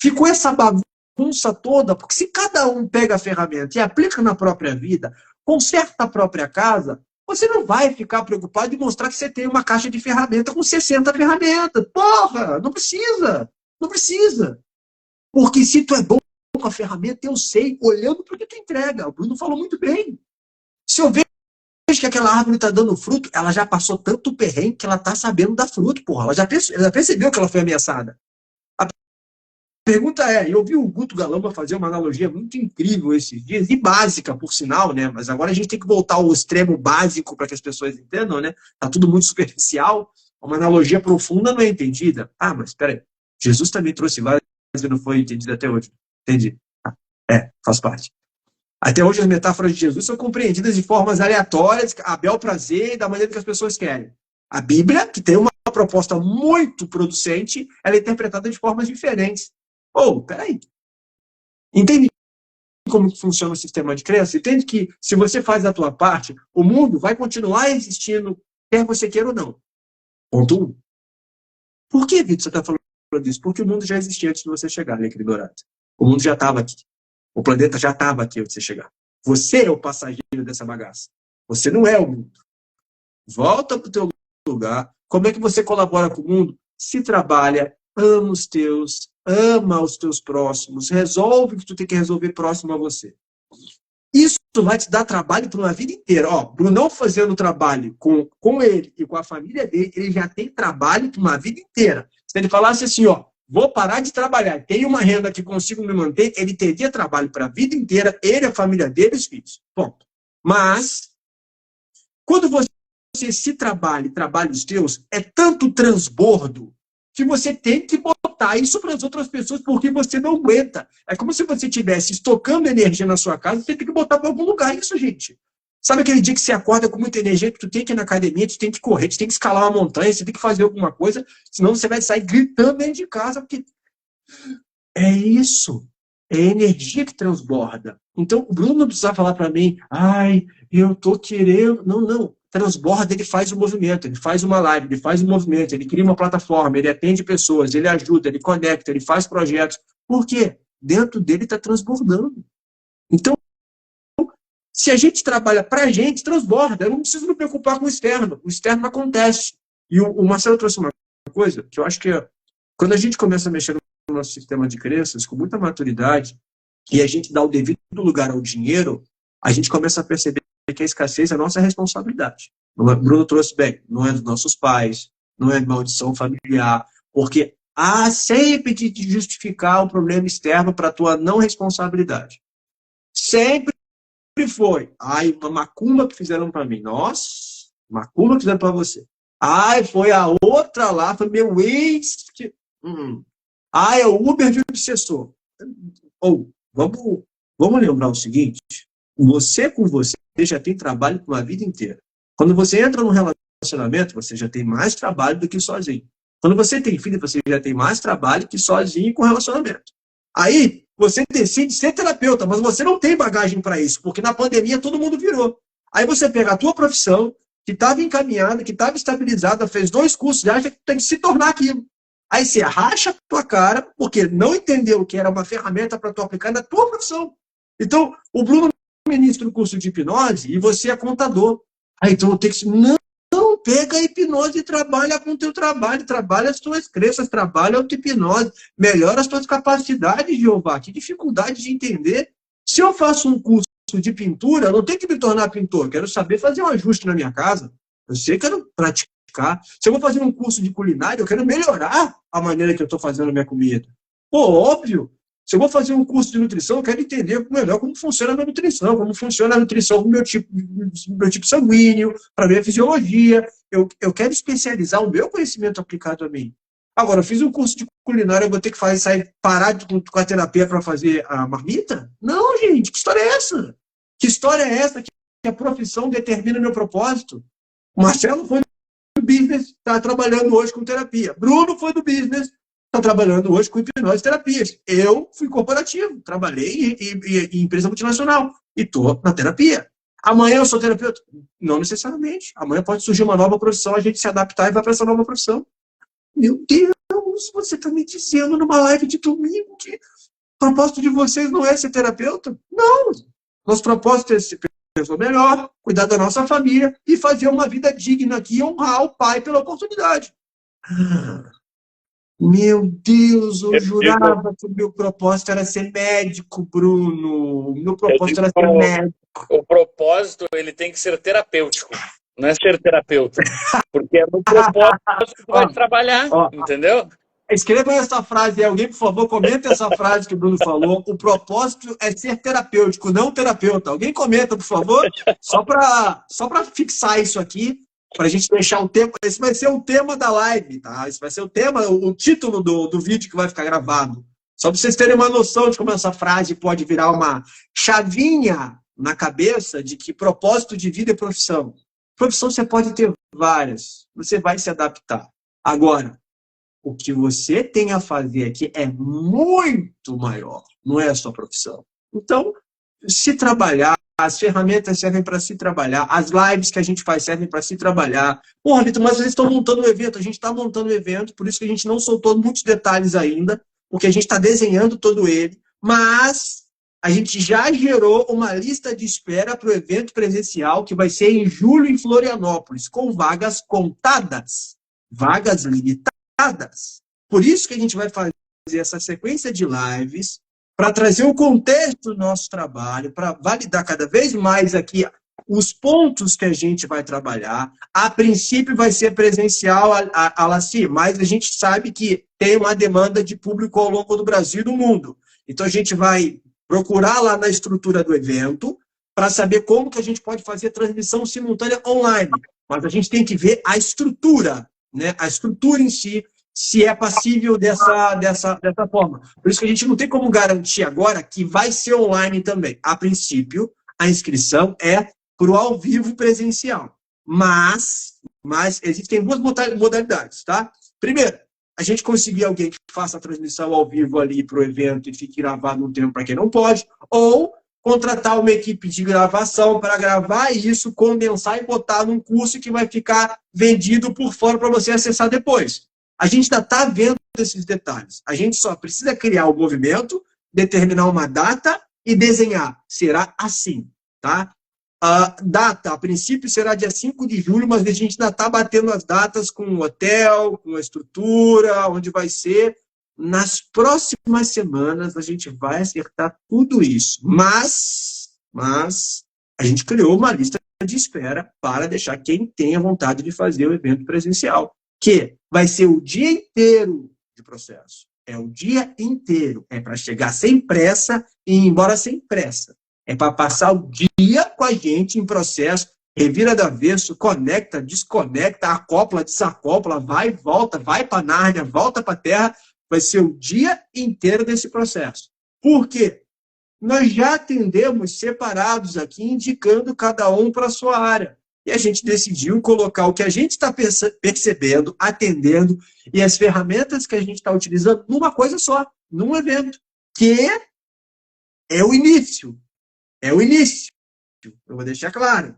Ficou essa bagunça toda, porque se cada um pega a ferramenta e aplica na própria vida, conserta a própria casa, você não vai ficar preocupado em mostrar que você tem uma caixa de ferramenta com 60 ferramentas. Porra, não precisa. Não precisa. Porque se tu é bom com a ferramenta, eu sei, olhando para o que tu entrega. O Bruno falou muito bem. Se eu vejo que aquela árvore está dando fruto, ela já passou tanto perrengue que ela está sabendo dar fruto, porra. Ela já percebeu que ela foi ameaçada. A pergunta é, eu vi o Guto Galamba fazer uma analogia muito incrível esses dias, e básica, por sinal, né? Mas agora a gente tem que voltar ao extremo básico para que as pessoas entendam, né? Tá tudo muito superficial. Uma analogia profunda não é entendida. Ah, mas espera aí. Jesus também trouxe várias e não foi entendido até hoje. Entendi. Faz parte. Até hoje as metáforas de Jesus são compreendidas de formas aleatórias, a bel prazer e da maneira que as pessoas querem. A Bíblia, que tem uma proposta muito producente, ela é interpretada de formas diferentes. Peraí. Entende como que funciona o sistema de crença? Entende que se você faz a tua parte, o mundo vai continuar existindo, quer você queira ou não. Ponto 1. Por que, Vitor, você está falando disso? Porque o mundo já existia antes de você chegar, né, querido Dourado? O mundo já estava aqui. O planeta já estava aqui antes de você chegar. Você é o passageiro dessa bagaça. Você não é o mundo. Volta para o teu lugar. Como é que você colabora com o mundo? Se trabalha, ama os teus, ama os teus próximos, resolve o que tu tem que resolver próximo a você. Isso vai te dar trabalho para uma vida inteira. Brunão fazendo trabalho com ele e com a família dele, ele já tem trabalho para uma vida inteira. Se ele falasse assim, vou parar de trabalhar, tenho uma renda que consigo me manter, ele teria trabalho para a vida inteira, ele, a família dele e os filhos. Ponto. Mas, quando você se trabalha os teus, é tanto transbordo que você tem que botar isso para as outras pessoas porque você não aguenta. É como se você estivesse estocando energia na sua casa e você tem que botar para algum lugar isso, gente. Sabe aquele dia que você acorda com muita energia, que tu tem que ir na academia, tu tem que correr, tu tem que escalar uma montanha, você tem que fazer alguma coisa, senão você vai sair gritando dentro de casa, porque é isso. É energia que transborda. Então, o Bruno não precisa falar para mim, eu tô querendo... Não. Transborda, ele faz o movimento, ele faz uma live, ele faz um movimento, ele cria uma plataforma, ele atende pessoas, ele ajuda, ele conecta, ele faz projetos. Por quê? Dentro dele está transbordando. Então, se a gente trabalha para a gente, transborda. Eu não preciso me preocupar com o externo. O externo acontece. E o Marcelo trouxe uma coisa que eu acho que quando a gente começa a mexer no nosso sistema de crenças com muita maturidade e a gente dá o devido lugar ao dinheiro, a gente começa a perceber que a escassez é a nossa responsabilidade. O Bruno trouxe bem. Não é dos nossos pais, não é de maldição familiar, porque há sempre de justificar o problema externo para a tua não responsabilidade. Sempre foi. Uma macumba que fizeram para mim. Nossa, macumba que fizeram para você. Foi a outra lá, foi meu ex. É o Uber de obsessor. Vamos lembrar o seguinte: você com você já tem trabalho para uma vida inteira. Quando você entra num relacionamento, você já tem mais trabalho do que sozinho. Quando você tem filho, você já tem mais trabalho que sozinho com relacionamento. Aí, você decide ser terapeuta, mas você não tem bagagem para isso, porque na pandemia todo mundo virou. Aí você pega a tua profissão, que estava encaminhada, que estava estabilizada, fez 2 cursos e acha que tem que se tornar aquilo. Aí você racha a tua cara, porque não entendeu que era uma ferramenta para tu aplicar na tua profissão. Então, o Bruno ministra o curso de hipnose e você é contador. Aí então eu tenho que... Não, pega a hipnose e trabalha com o teu trabalho, trabalha as tuas crenças, trabalha a tua hipnose, melhora as tuas capacidades, Jeová. Que dificuldade de entender. Se eu faço um curso de pintura, eu não tenho que me tornar pintor, quero saber fazer um ajuste na minha casa. Eu sei que eu quero praticar. Se eu vou fazer um curso de culinária, eu quero melhorar a maneira que eu estou fazendo a minha comida. Pô, óbvio. Se eu vou fazer um curso de nutrição, eu quero entender melhor como funciona a minha nutrição, como funciona a nutrição do meu tipo sanguíneo, para a minha fisiologia. Eu quero especializar o meu conhecimento aplicado a mim. Agora, eu fiz um curso de culinária, eu vou ter que parar com a terapia para fazer a marmita? Não, gente, que história é essa? Que história é essa que a profissão determina meu propósito? O Marcelo foi do business, está trabalhando hoje com terapia. Bruno foi do business, está trabalhando hoje com hipnose e terapias. Eu fui corporativo, trabalhei em empresa multinacional e estou na terapia. Amanhã eu sou terapeuta? Não necessariamente. Amanhã pode surgir uma nova profissão, a gente se adaptar e vai para essa nova profissão. Meu Deus, você está me dizendo numa live de domingo que o propósito de vocês não é ser terapeuta? Não! Nosso propósito é ser pessoa melhor, cuidar da nossa família e fazer uma vida digna aqui e honrar o pai pela oportunidade. Meu Deus, eu jurava que o meu propósito era ser médico, Bruno. O meu propósito era ser médico. O propósito, ele tem que ser terapêutico, não é ser terapeuta. Porque é no propósito que tu vai trabalhar, entendeu? Escreva essa frase aí. Alguém, por favor, comenta essa frase que o Bruno falou. O propósito é ser terapêutico, não terapeuta. Alguém comenta, por favor, só para fixar isso aqui, para a gente deixar o tema. Esse vai ser o tema da live, tá? Esse vai ser o tema, o título do vídeo que vai ficar gravado. Só para vocês terem uma noção de como essa frase pode virar uma chavinha na cabeça de que propósito de vida é profissão. Profissão você pode ter várias. Você vai se adaptar. Agora, o que você tem a fazer aqui é muito maior, não é a sua profissão. Então, se trabalhar, as ferramentas servem para se trabalhar, as lives que a gente faz servem para se trabalhar. Porra, Vitor, mas vocês estão montando um evento, a gente está montando um evento, por isso que a gente não soltou muitos detalhes ainda, porque a gente está desenhando todo ele, mas a gente já gerou uma lista de espera para o evento presencial que vai ser em julho em Florianópolis, com vagas contadas, vagas limitadas. Por isso que a gente vai fazer essa sequência de lives para trazer o contexto do nosso trabalho, para validar cada vez mais aqui os pontos que a gente vai trabalhar. A princípio vai ser presencial, Alaci, mas a gente sabe que tem uma demanda de público ao longo do Brasil e do mundo. Então a gente vai procurar lá na estrutura do evento para saber como que a gente pode fazer transmissão simultânea online. Mas a gente tem que ver a estrutura, né? A estrutura em si, se é passível dessa forma. Por isso que a gente não tem como garantir agora que vai ser online também. A princípio, a inscrição é para o ao vivo presencial. Mas existem 2 modalidades, tá? Primeiro, a gente conseguir alguém que faça a transmissão ao vivo ali para o evento e fique gravado um tempo para quem não pode, ou contratar uma equipe de gravação para gravar isso, condensar e botar num curso que vai ficar vendido por fora para você acessar depois. A gente ainda está vendo esses detalhes. A gente só precisa criar o movimento, determinar uma data e desenhar. Será assim, tá? A data, a princípio, será dia 5 de julho, mas a gente ainda está batendo as datas com o hotel, com a estrutura, onde vai ser. Nas próximas semanas, a gente vai acertar tudo isso. Mas a gente criou uma lista de espera para deixar quem tenha vontade de fazer o evento presencial, que vai ser o dia inteiro de processo. É o dia inteiro. É para chegar sem pressa e ir embora sem pressa. É para passar o dia com a gente em processo, revira do avesso, conecta, desconecta, acopla, desacopla, vai e volta, vai para Nárnia, volta para a Terra. Vai ser o dia inteiro desse processo. Por quê? Nós já atendemos separados aqui, indicando cada um para a sua área. E a gente decidiu colocar o que a gente está percebendo, atendendo, e as ferramentas que a gente está utilizando numa coisa só, num evento, que é o início. É o início. Eu vou deixar claro.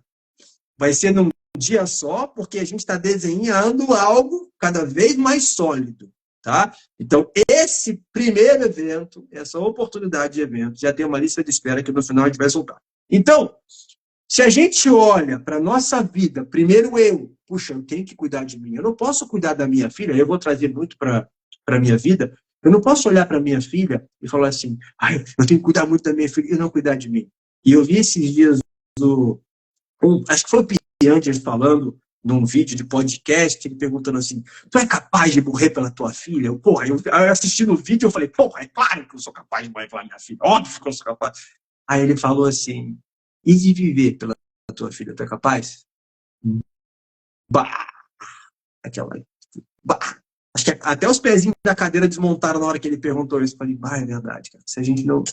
Vai ser num dia só, porque a gente está desenhando algo cada vez mais sólido. Tá? Então, esse primeiro evento, essa oportunidade de evento, já tem uma lista de espera que no final a gente vai soltar. Então, se a gente olha para a nossa vida, primeiro puxa, eu tenho que cuidar de mim. Eu não posso cuidar da minha filha, eu vou trazer muito para a minha vida. Eu não posso olhar para minha filha e falar assim, eu tenho que cuidar muito da minha filha e não cuidar de mim. E eu vi esses dias, acho que foi o Piantes falando, num vídeo de podcast, ele perguntando assim, tu é capaz de morrer pela tua filha? Eu assisti no vídeo, eu falei, é claro que eu sou capaz de morrer pela minha filha, óbvio que eu sou capaz. Aí ele falou assim, e de viver pela tua filha, tu é capaz? Bah! Aquela... Bah! Acho que até os pezinhos da cadeira desmontaram na hora que ele perguntou isso. Eu falei, é verdade, cara. Se a gente não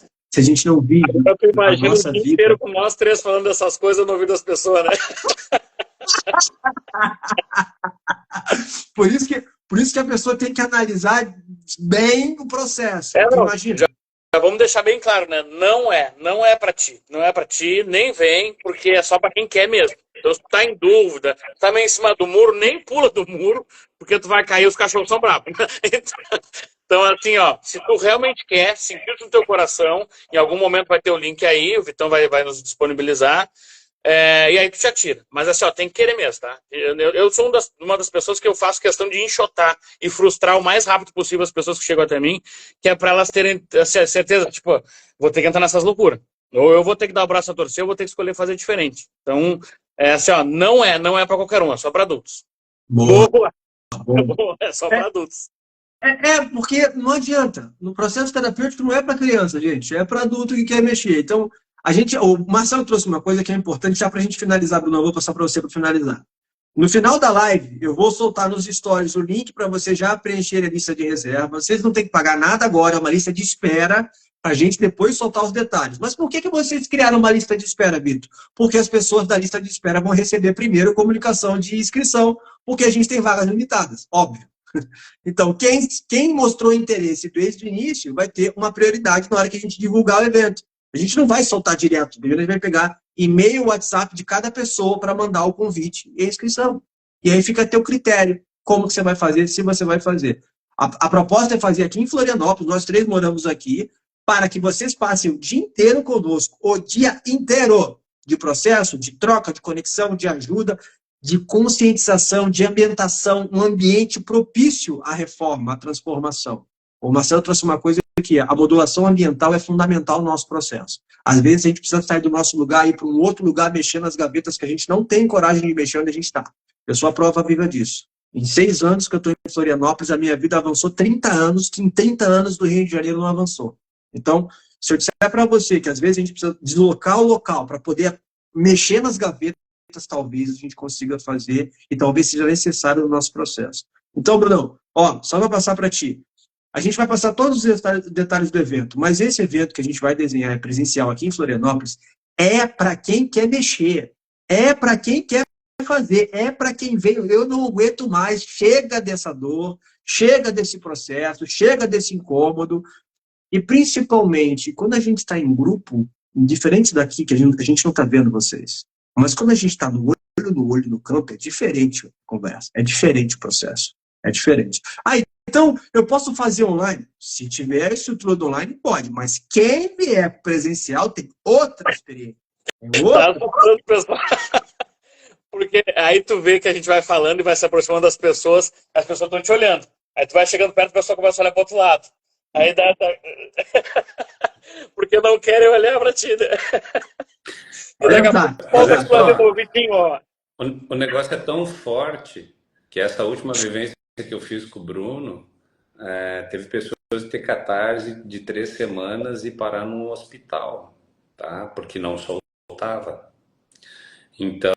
vive eu imagino a nossa o dia vida... inteiro com nós três falando dessas coisas no ouvido das pessoas, né? Por isso que a pessoa tem que analisar bem o processo. Imagina. Já vamos deixar bem claro, né? Não é para ti. Não é para ti, nem vem, porque é só para quem quer mesmo. Então, se tu tá em dúvida, tá meio em cima do muro, nem pula do muro, porque tu vai cair, os cachorros são bravos. Então, assim, ó, se tu realmente quer, sentir no teu coração, em algum momento vai ter o link aí, o Vitão vai nos disponibilizar, e aí tu te atira. Mas assim, ó, tem que querer mesmo, tá? Eu sou uma das pessoas que eu faço questão de enxotar e frustrar o mais rápido possível as pessoas que chegam até mim, que é pra elas terem certeza, tipo, vou ter que entrar nessas loucuras. Ou eu vou ter que dar o braço a torcer, ou vou ter que escolher fazer diferente. Então, assim, ó, não é pra qualquer um, é só pra adultos. Boa. Boa. É só pra adultos. Porque não adianta. No processo terapêutico não é para criança, gente. É para adulto que quer mexer. Então, o Marcelo trouxe uma coisa que é importante já para a gente finalizar, Bruno. Eu vou passar para você para finalizar. No final da live, eu vou soltar nos stories o link para você já preencher a lista de reserva. Vocês não têm que pagar nada agora, é uma lista de espera para a gente depois soltar os detalhes. Mas por que vocês criaram uma lista de espera, Vitor? Porque as pessoas da lista de espera vão receber primeiro comunicação de inscrição, porque a gente tem vagas limitadas, óbvio. Então, quem mostrou interesse desde o início vai ter uma prioridade na hora que a gente divulgar o evento. A gente não vai soltar direto, a gente vai pegar e-mail, WhatsApp de cada pessoa para mandar o convite e a inscrição. E aí fica a teu critério, como que você vai fazer, se você vai fazer. A proposta é fazer aqui em Florianópolis, nós três moramos aqui, para que vocês passem o dia inteiro conosco, o dia inteiro de processo, de troca, de conexão, de ajuda, de conscientização, de ambientação, um ambiente propício à reforma, à transformação. O Marcelo trouxe uma coisa que a modulação ambiental é fundamental no nosso processo. Às vezes a gente precisa sair do nosso lugar e ir para um outro lugar mexer nas gavetas que a gente não tem coragem de mexer onde a gente está. Eu sou a prova viva disso. Em 6 anos que eu estou em Florianópolis, a minha vida avançou 30 anos, que em 30 anos do Rio de Janeiro não avançou. Então, se eu disser para você que às vezes a gente precisa deslocar o local para poder mexer nas gavetas, talvez a gente consiga fazer e talvez seja necessário no nosso processo. Então, Brunão, só vou passar para ti. A gente vai passar todos os detalhes do evento, mas esse evento que a gente vai desenhar presencial aqui em Florianópolis é para quem quer mexer, é para quem quer fazer, é para quem veio. Eu não aguento mais, chega dessa dor, chega desse processo, chega desse incômodo, e principalmente quando a gente está em grupo, diferente daqui, que a gente não está vendo vocês, mas quando a gente está no olho no campo, é diferente a conversa, é diferente o processo, é diferente. Então, eu posso fazer online? Se tiver a estrutura do online, pode, mas quem vier presencial tem outra experiência. Porque aí tu vê que a gente vai falando e vai se aproximando das pessoas, as pessoas estão te olhando. Aí tu vai chegando perto, a pessoa começa a olhar para o outro lado. Aí dá... Porque não querem olhar para ti, né? O negócio é tão forte que essa última vivência que eu fiz com o Bruno, teve pessoas que ter catarse de 3 semanas e parar no hospital, tá? Porque não soltava. Então,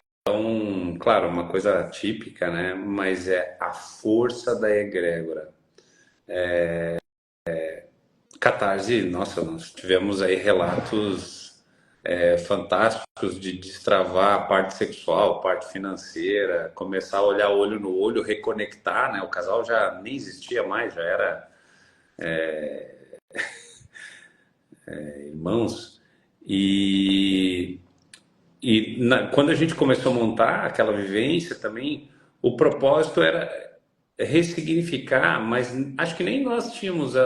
claro, uma coisa típica, né? Mas é a força da egrégora. Catarse, nossa, nós tivemos aí relatos fantásticos de destravar a parte sexual, a parte financeira, começar a olhar olho no olho, reconectar, né? O casal já nem existia mais, já era irmãos. Quando a gente começou a montar aquela vivência também, o propósito era ressignificar, mas acho que nem nós tínhamos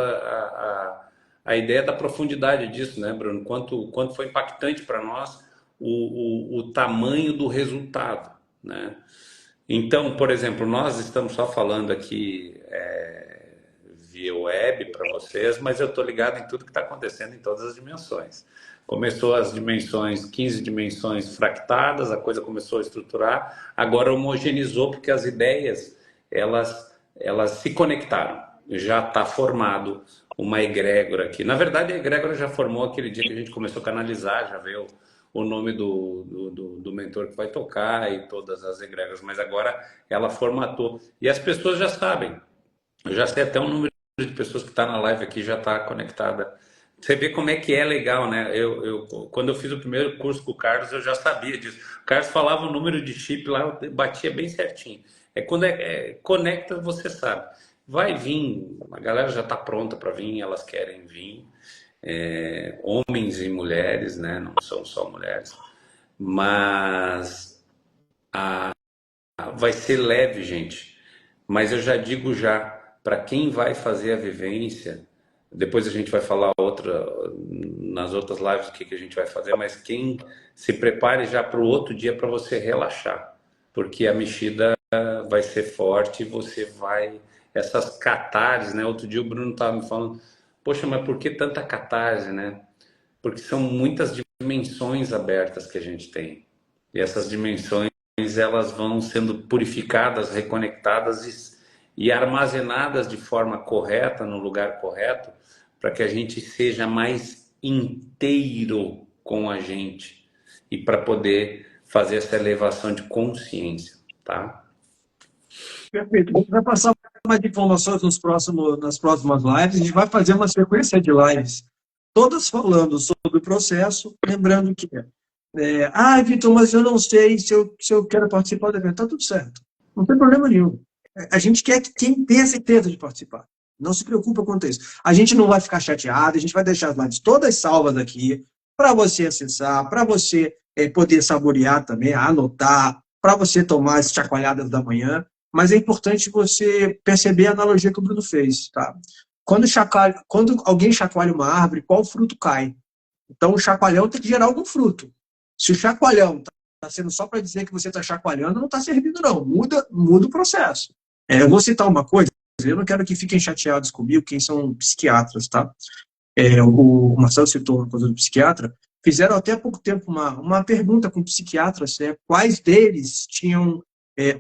a ideia da profundidade disso, né, Bruno? Quanto foi impactante para nós o tamanho do resultado, né? Então, por exemplo, nós estamos só falando aqui via web para vocês, mas eu estou ligado em tudo que está acontecendo em todas as dimensões. Começou as dimensões, 15 dimensões fractadas, a coisa começou a estruturar, agora homogeneizou porque as ideias, elas se conectaram. Já está formado uma egrégora aqui. Na verdade, a egrégora já formou aquele dia que a gente começou a canalizar, já veio o nome do mentor que vai tocar e todas as egrégoras, mas agora ela formatou. E as pessoas já sabem. Eu já sei até o número de pessoas que está na live aqui, já está conectada. Você vê como é que é legal, né? Quando eu fiz o primeiro curso com o Carlos, eu já sabia disso. O Carlos falava o número de chip lá, eu batia bem certinho. Quando conecta, você sabe. Vai vir, a galera já está pronta para vir, elas querem vir. Homens e mulheres, né? Não são só mulheres. Mas vai ser leve, gente. Mas eu já digo para quem vai fazer a vivência, depois a gente vai falar nas outras lives o que a gente vai fazer, mas quem se prepare já para o outro dia para você relaxar, porque a mexida vai ser forte e você vai... Essas catarses, né? Outro dia o Bruno estava me falando, poxa, mas por que tanta catarse, né? Porque são muitas dimensões abertas que a gente tem. E essas dimensões, elas vão sendo purificadas, reconectadas e armazenadas de forma correta, no lugar correto, para que a gente seja mais inteiro com a gente e para poder fazer essa elevação de consciência, tá? Perfeito. A gente vai passar mais informações nas próximas lives. A gente vai fazer uma sequência de lives, todas falando sobre o processo, lembrando que Vitor, mas eu não sei se eu quero participar do evento. Tá tudo certo. Não tem problema nenhum. A gente quer que quem tenha certeza de participar. Não se preocupa quanto a isso. A gente não vai ficar chateado, a gente vai deixar as lives todas salvas aqui, para você acessar, para você poder saborear também, anotar, para você tomar as chacoalhadas da manhã. Mas é importante você perceber a analogia que o Bruno fez. Tá? Quando alguém chacoalha uma árvore, qual fruto cai? Então o chacoalhão tem que gerar algum fruto. Se o chacoalhão está sendo só para dizer que você está chacoalhando, não está servindo não. Muda o processo. Eu vou citar uma coisa, eu não quero que fiquem chateados comigo, quem são psiquiatras, tá? O Marcelo citou uma coisa do psiquiatra. Fizeram até há pouco tempo uma pergunta com psiquiatras,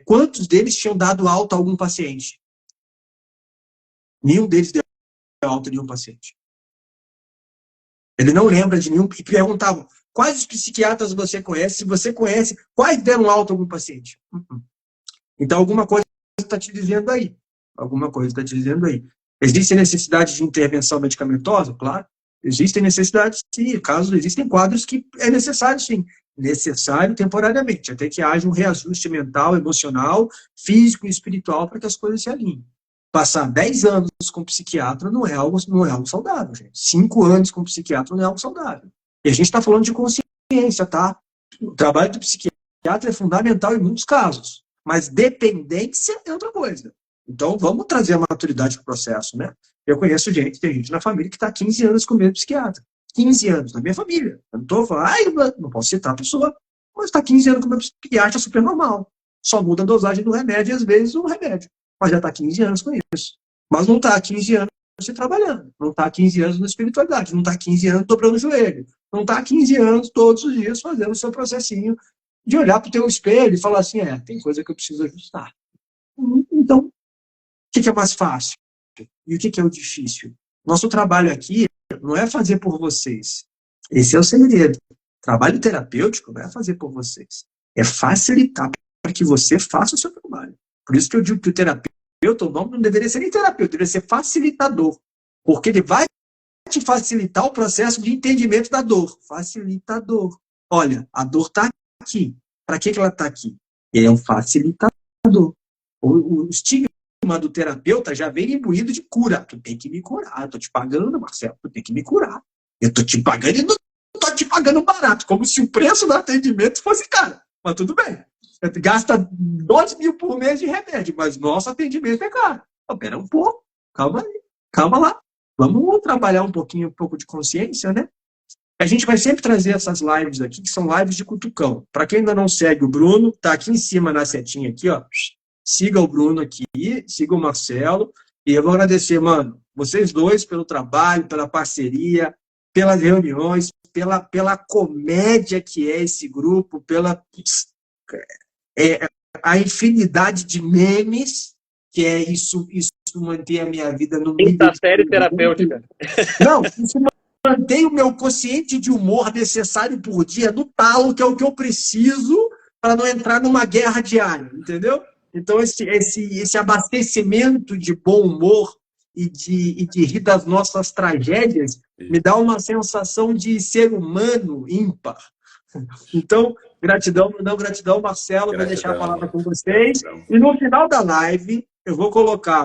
quantos deles tinham dado alta a algum paciente? Nenhum deles deu alta a nenhum paciente. Ele não lembra de nenhum. E perguntavam, quais os psiquiatras você conhece? Se você conhece, quais deram alta a algum paciente? Então, alguma coisa está te dizendo aí. Alguma coisa está te dizendo aí. Existe necessidade de intervenção medicamentosa? Claro. Existem necessidades, sim. Existem quadros que é necessário, sim. Necessário temporariamente, até que haja um reajuste mental, emocional, físico e espiritual para que as coisas se alinhem. Passar 10 anos com psiquiatra não é algo saudável, gente. 5 anos com psiquiatra não é algo saudável. E a gente está falando de consciência, tá? O trabalho do psiquiatra é fundamental em muitos casos, mas dependência é outra coisa. Então, vamos trazer a maturidade para o processo, né? Eu conheço tem gente na família que está há 15 anos com o mesmo psiquiatra. 15 anos, na minha família. Eu não estou falando, não posso citar a pessoa, mas está 15 anos com o meu psiquiatra, é super normal. Só muda a dosagem do remédio e às vezes o remédio. Mas já está 15 anos com isso. Mas não está há 15 anos se trabalhando. Não está há 15 anos na espiritualidade. Não está há 15 anos dobrando o joelho. Não está há 15 anos todos os dias fazendo o seu processinho de olhar para o teu espelho e falar assim, tem coisa que eu preciso ajustar. Então, o que é mais fácil? E o que é o difícil? Nosso trabalho aqui não é fazer por vocês. Esse é o segredo. Trabalho terapêutico não é fazer por vocês. É facilitar para que você faça o seu trabalho. Por isso que eu digo que o terapeuta, o nome não deveria ser nem terapeuta, deveria ser facilitador. Porque ele vai te facilitar o processo de entendimento da dor. Facilita a dor. Olha, a dor está aqui. Para que ela está aqui? É um facilitador. O estigma do terapeuta já vem imbuído de cura. Tu tem que me curar. Eu tô te pagando, Marcelo. Tu tem que me curar. Eu tô te pagando e não tô te pagando barato. Como se o preço do atendimento fosse caro. Mas tudo bem. Gasta 12 mil por mês de remédio, mas nosso atendimento é caro. Espera um pouco. Calma aí. Calma lá. Vamos trabalhar um pouco de consciência, né? A gente vai sempre trazer essas lives aqui, que são lives de cutucão. Para quem ainda não segue o Bruno, tá aqui em cima na setinha aqui, ó. Siga o Bruno aqui, siga o Marcelo. E eu vou agradecer, mano, vocês dois pelo trabalho, pela parceria, pelas reuniões, pela comédia que é esse grupo, pela a infinidade de memes, que é isso mantém a minha vida no nível... Quinta série terapêutica. Não, isso mantém o meu quociente de humor necessário por dia no talo, que é o que eu preciso para não entrar numa guerra diária, entendeu? Então, esse abastecimento de bom humor e de rir das nossas tragédias me dá uma sensação de ser humano ímpar. Então, gratidão, não gratidão, Marcelo, vou deixar a palavra com vocês. E no final da live, eu vou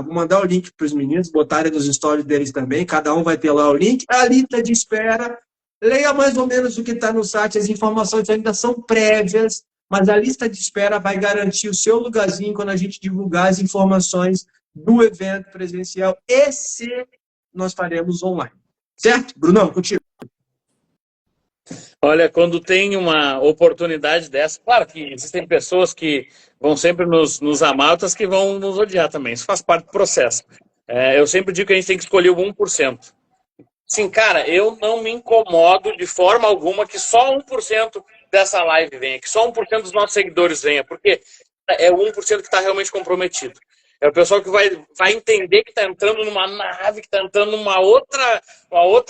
mandar o link para os meninos, botarem nos stories deles também, cada um vai ter lá o link, a lista de espera, leia mais ou menos o que está no site, as informações ainda são prévias, mas a lista de espera vai garantir o seu lugarzinho quando a gente divulgar as informações do evento presencial, e se nós faremos online. Certo? Brunão, contigo. Olha, quando tem uma oportunidade dessa, claro que existem pessoas que vão sempre nos amar, outras que vão nos odiar também. Isso faz parte do processo. Eu sempre digo que a gente tem que escolher o 1%. Sim, cara, eu não me incomodo de forma alguma que só 1% dessa live venha, que só 1% dos nossos seguidores venha, porque é o 1% que está realmente comprometido. É o pessoal que vai entender que está entrando numa nave, que está entrando numa outra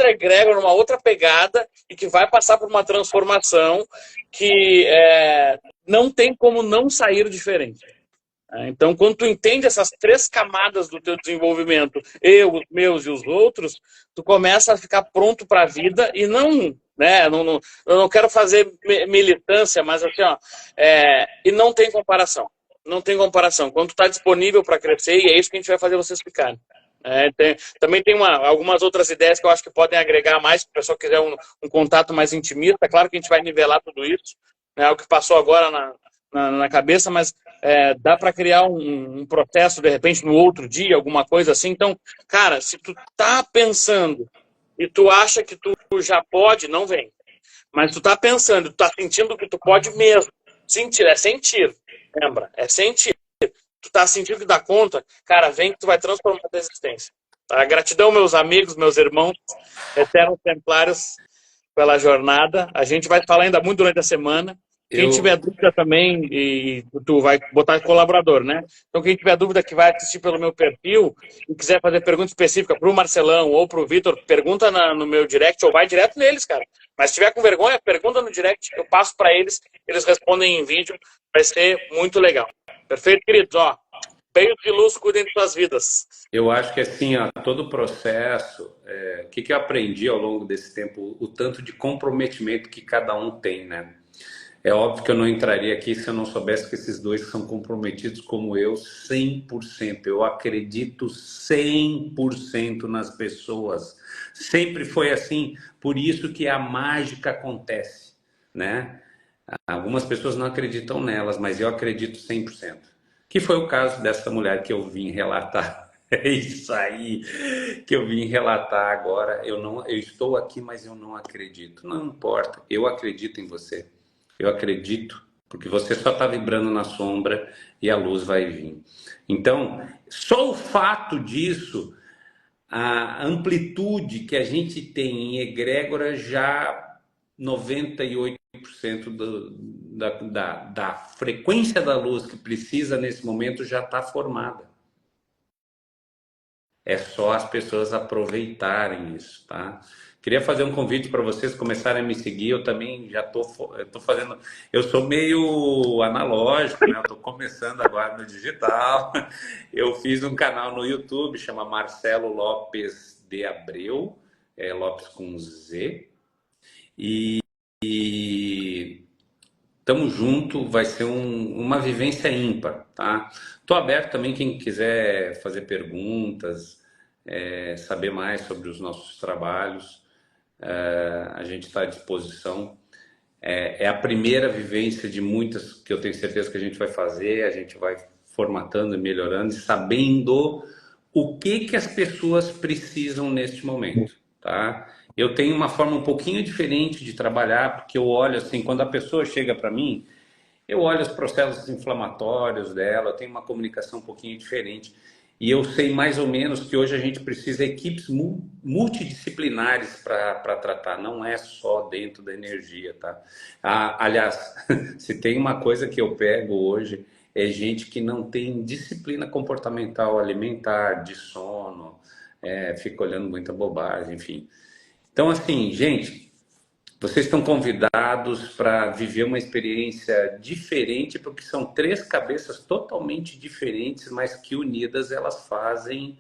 egrégora, numa outra pegada, e que vai passar por uma transformação que não tem como não sair diferente. Então, quando tu entende essas 3 camadas do teu desenvolvimento, eu, os meus e os outros, tu começa a ficar pronto para a vida e não, né? Eu não quero fazer militância, mas assim, ó, e não tem comparação. Não tem comparação. Quando tu está disponível para crescer, e é isso que a gente vai fazer vocês ficarem. Também tem algumas outras ideias que eu acho que podem agregar mais, se o pessoal quiser um contato mais intimista. Claro que a gente vai nivelar tudo isso, né? O que passou agora na cabeça, mas dá para criar um processo, de repente, no outro dia, alguma coisa assim. Então, cara, se tu tá pensando e tu acha que tu já pode, não vem. Mas tu tá pensando, tu tá sentindo que tu pode mesmo. Sentir, é sentir. Lembra? É sentir. Tu tá sentindo que dá conta, cara, vem que tu vai transformar a tua existência. Tá? Gratidão, meus amigos, meus irmãos, eternos templários, pela jornada. A gente vai falar ainda muito durante a semana. Quem tiver dúvida também, e tu vai botar colaborador, né? Então, quem tiver dúvida que vai assistir pelo meu perfil e quiser fazer pergunta específica para o Marcelão ou para o Vitor, pergunta no meu direct ou vai direto neles, cara. Mas se tiver com vergonha, pergunta no direct, eu passo para eles, eles respondem em vídeo, vai ser muito legal. Perfeito, queridos? Ó, beijo de luz, cuidem de suas vidas. Eu acho que assim, ó, todo o processo, o que eu aprendi ao longo desse tempo, o tanto de comprometimento que cada um tem, né? É óbvio que eu não entraria aqui se eu não soubesse que esses dois são comprometidos como eu, 100%. Eu acredito 100% nas pessoas. Sempre foi assim, por isso que a mágica acontece, né? Algumas pessoas não acreditam nelas, mas eu acredito 100%. Que foi o caso dessa mulher que eu vim relatar. É isso aí que eu vim relatar agora. Eu estou aqui, mas eu não acredito. Não importa, eu acredito em você. Eu acredito, porque você só está vibrando na sombra e a luz vai vir. Então, só o fato disso, a amplitude que a gente tem em egrégora, já 98% da frequência da luz que precisa nesse momento já está formada. É só as pessoas aproveitarem isso, tá? Queria fazer um convite para vocês começarem a me seguir. Eu também já tô fazendo. Eu sou meio analógico, né? Eu tô começando agora no digital. Eu fiz um canal no YouTube, chama Marcelo Lopes de Abreu. Lopes com Z. E tamo junto, vai ser uma vivência ímpar, tá? Tô aberto também, quem quiser fazer perguntas, saber mais sobre os nossos trabalhos, a gente está à disposição. É a primeira vivência de muitas que eu tenho certeza que a gente vai fazer, a gente vai formatando e melhorando e sabendo o que as pessoas precisam neste momento, tá? Eu tenho uma forma um pouquinho diferente de trabalhar, porque eu olho assim, quando a pessoa chega para mim, eu olho os processos inflamatórios dela, eu tenho uma comunicação um pouquinho diferente. E eu sei mais ou menos que hoje a gente precisa de equipes multidisciplinares para tratar, não é só dentro da energia, tá? Aliás, se tem uma coisa que eu pego hoje, é gente que não tem disciplina comportamental alimentar, de sono, fica olhando muita bobagem, enfim. Então, assim, gente, vocês estão convidados para viver uma experiência diferente, porque são 3 cabeças totalmente diferentes, mas que unidas elas fazem.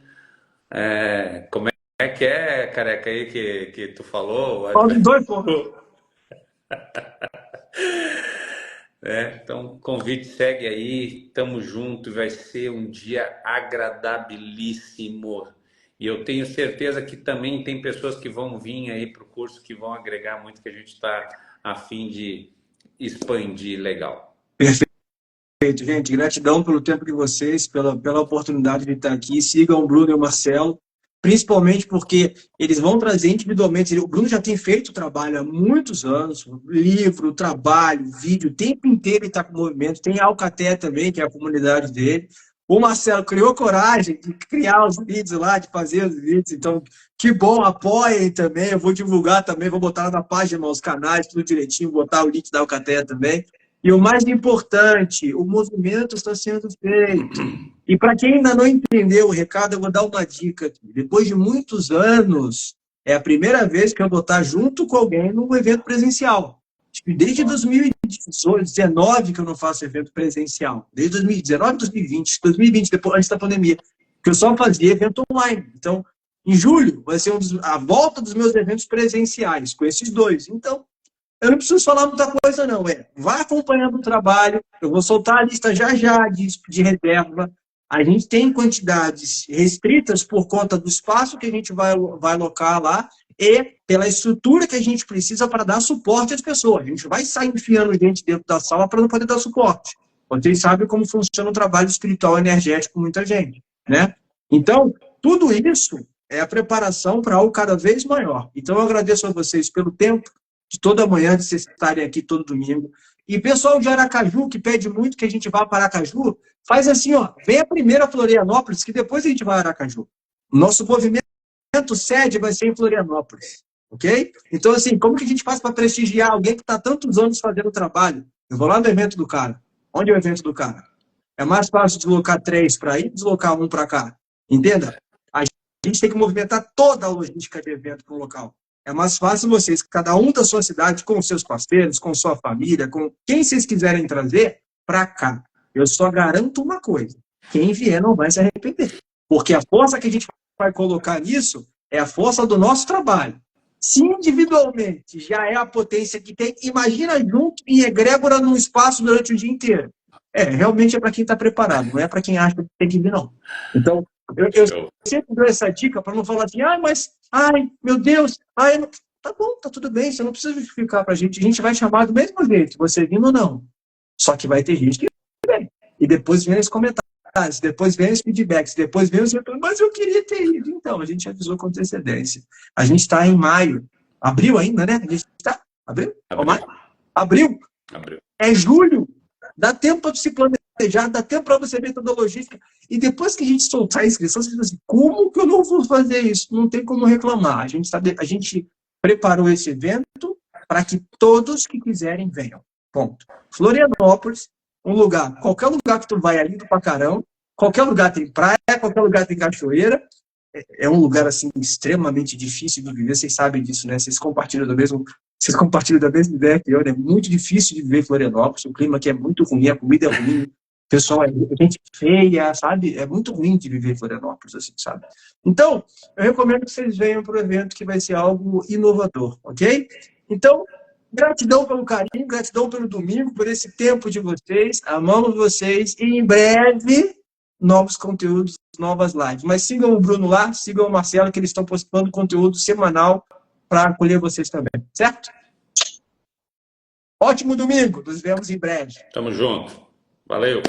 Como é que é, careca, aí que tu falou? Fala dos dois, pô. Então, o convite segue aí, tamo junto, vai ser um dia agradabilíssimo. E eu tenho certeza que também tem pessoas que vão vir aí para o curso que vão agregar muito, que a gente está a fim de expandir legal. Perfeito, gente. Gratidão pelo tempo de vocês, pela oportunidade de estar aqui. Sigam o Bruno e o Marcelo, principalmente porque eles vão trazer individualmente. O Bruno já tem feito trabalho há muitos anos, livro, trabalho, vídeo, o tempo inteiro ele está com movimento. Tem a Alcaté também, que é a comunidade dele. O Marcelo criou coragem de criar os vídeos lá, de fazer os vídeos. Então, que bom, apoiem também. Eu vou divulgar também, vou botar na página os canais, tudo direitinho, botar o link da Alcaté também. E o mais importante, o movimento está sendo feito. E para quem ainda não entendeu o recado, eu vou dar uma dica aqui. Depois de muitos anos, é a primeira vez que eu vou estar junto com alguém num evento presencial. Desde 2019 que eu não faço evento presencial. Desde 2019, 2020, depois, antes da pandemia. Que eu só fazia evento online. Então, em julho, vai ser a volta dos meus eventos presenciais, com esses dois. Então, eu não preciso falar muita coisa, não. Vai acompanhando o trabalho. Eu vou soltar a lista já de reserva. A gente tem quantidades restritas por conta do espaço que a gente vai alocar lá e pela estrutura que a gente precisa para dar suporte às pessoas. A gente vai sair enfiando gente dentro da sala para não poder dar suporte. Vocês sabem como funciona o trabalho espiritual energético com muita gente, né? Então, tudo isso é a preparação para algo cada vez maior. Então, eu agradeço a vocês pelo tempo de toda manhã, de vocês estarem aqui todo domingo. E pessoal de Aracaju, que pede muito que a gente vá para Aracaju, faz assim, ó, vem a primeira Florianópolis, que depois a gente vai a Aracaju. O nosso movimento sede vai ser em Florianópolis, ok? Então, assim, como que a gente faz para prestigiar alguém que está há tantos anos fazendo o trabalho? Eu vou lá no evento do cara. Onde é o evento do cara? É mais fácil deslocar 3 para ir, deslocar 1 para cá. Entenda? A gente tem que movimentar toda a logística de evento para o local. É mais fácil vocês, cada um da sua cidade, com seus parceiros, com sua família, com quem vocês quiserem trazer, para cá. Eu só garanto uma coisa. Quem vier não vai se arrepender. Porque a força que a gente vai colocar nisso é a força do nosso trabalho. Se individualmente já é a potência que tem, imagina junto em egrégora num espaço durante o dia inteiro. Realmente é para quem está preparado, não é para quem acha que tem que vir, não. Então, eu sempre dou essa dica para não falar assim, meu Deus, não... Tá bom, tá tudo bem, você não precisa justificar para a gente vai chamar do mesmo jeito, você vindo ou não. Só que vai ter gente que vem. E depois vem os comentários, depois vem os feedbacks, depois vem os retornos, mas eu queria ter ido. Então, a gente avisou com antecedência. A gente está em maio, abril ainda, né? A gente está, abril? Abril. É julho. Dá tempo para se planejar, dá tempo para você ver toda a logística. E depois que a gente soltar a inscrição, você diz assim, como que eu não vou fazer isso? Não tem como reclamar. A gente preparou esse evento para que todos que quiserem venham. Ponto. Florianópolis, um lugar, qualquer lugar que tu vai ali do Pacarão, qualquer lugar tem praia, qualquer lugar tem cachoeira. É um lugar assim extremamente difícil de viver, vocês sabem disso, né? Vocês compartilham da mesma ideia que eu, né? É muito difícil de viver em Florianópolis, o clima aqui é muito ruim, a comida é ruim, pessoal é gente feia, sabe? É muito ruim de viver em Florianópolis, assim, sabe? Então, eu recomendo que vocês venham para o evento, que vai ser algo inovador, ok? Então, gratidão pelo carinho, gratidão pelo domingo, por esse tempo de vocês. Amamos vocês e em breve novos conteúdos, novas lives. Mas sigam o Bruno lá, sigam o Marcelo, que eles estão postando conteúdo semanal para acolher vocês também, certo? Ótimo domingo, nos vemos em breve. Tamo junto. Valeu.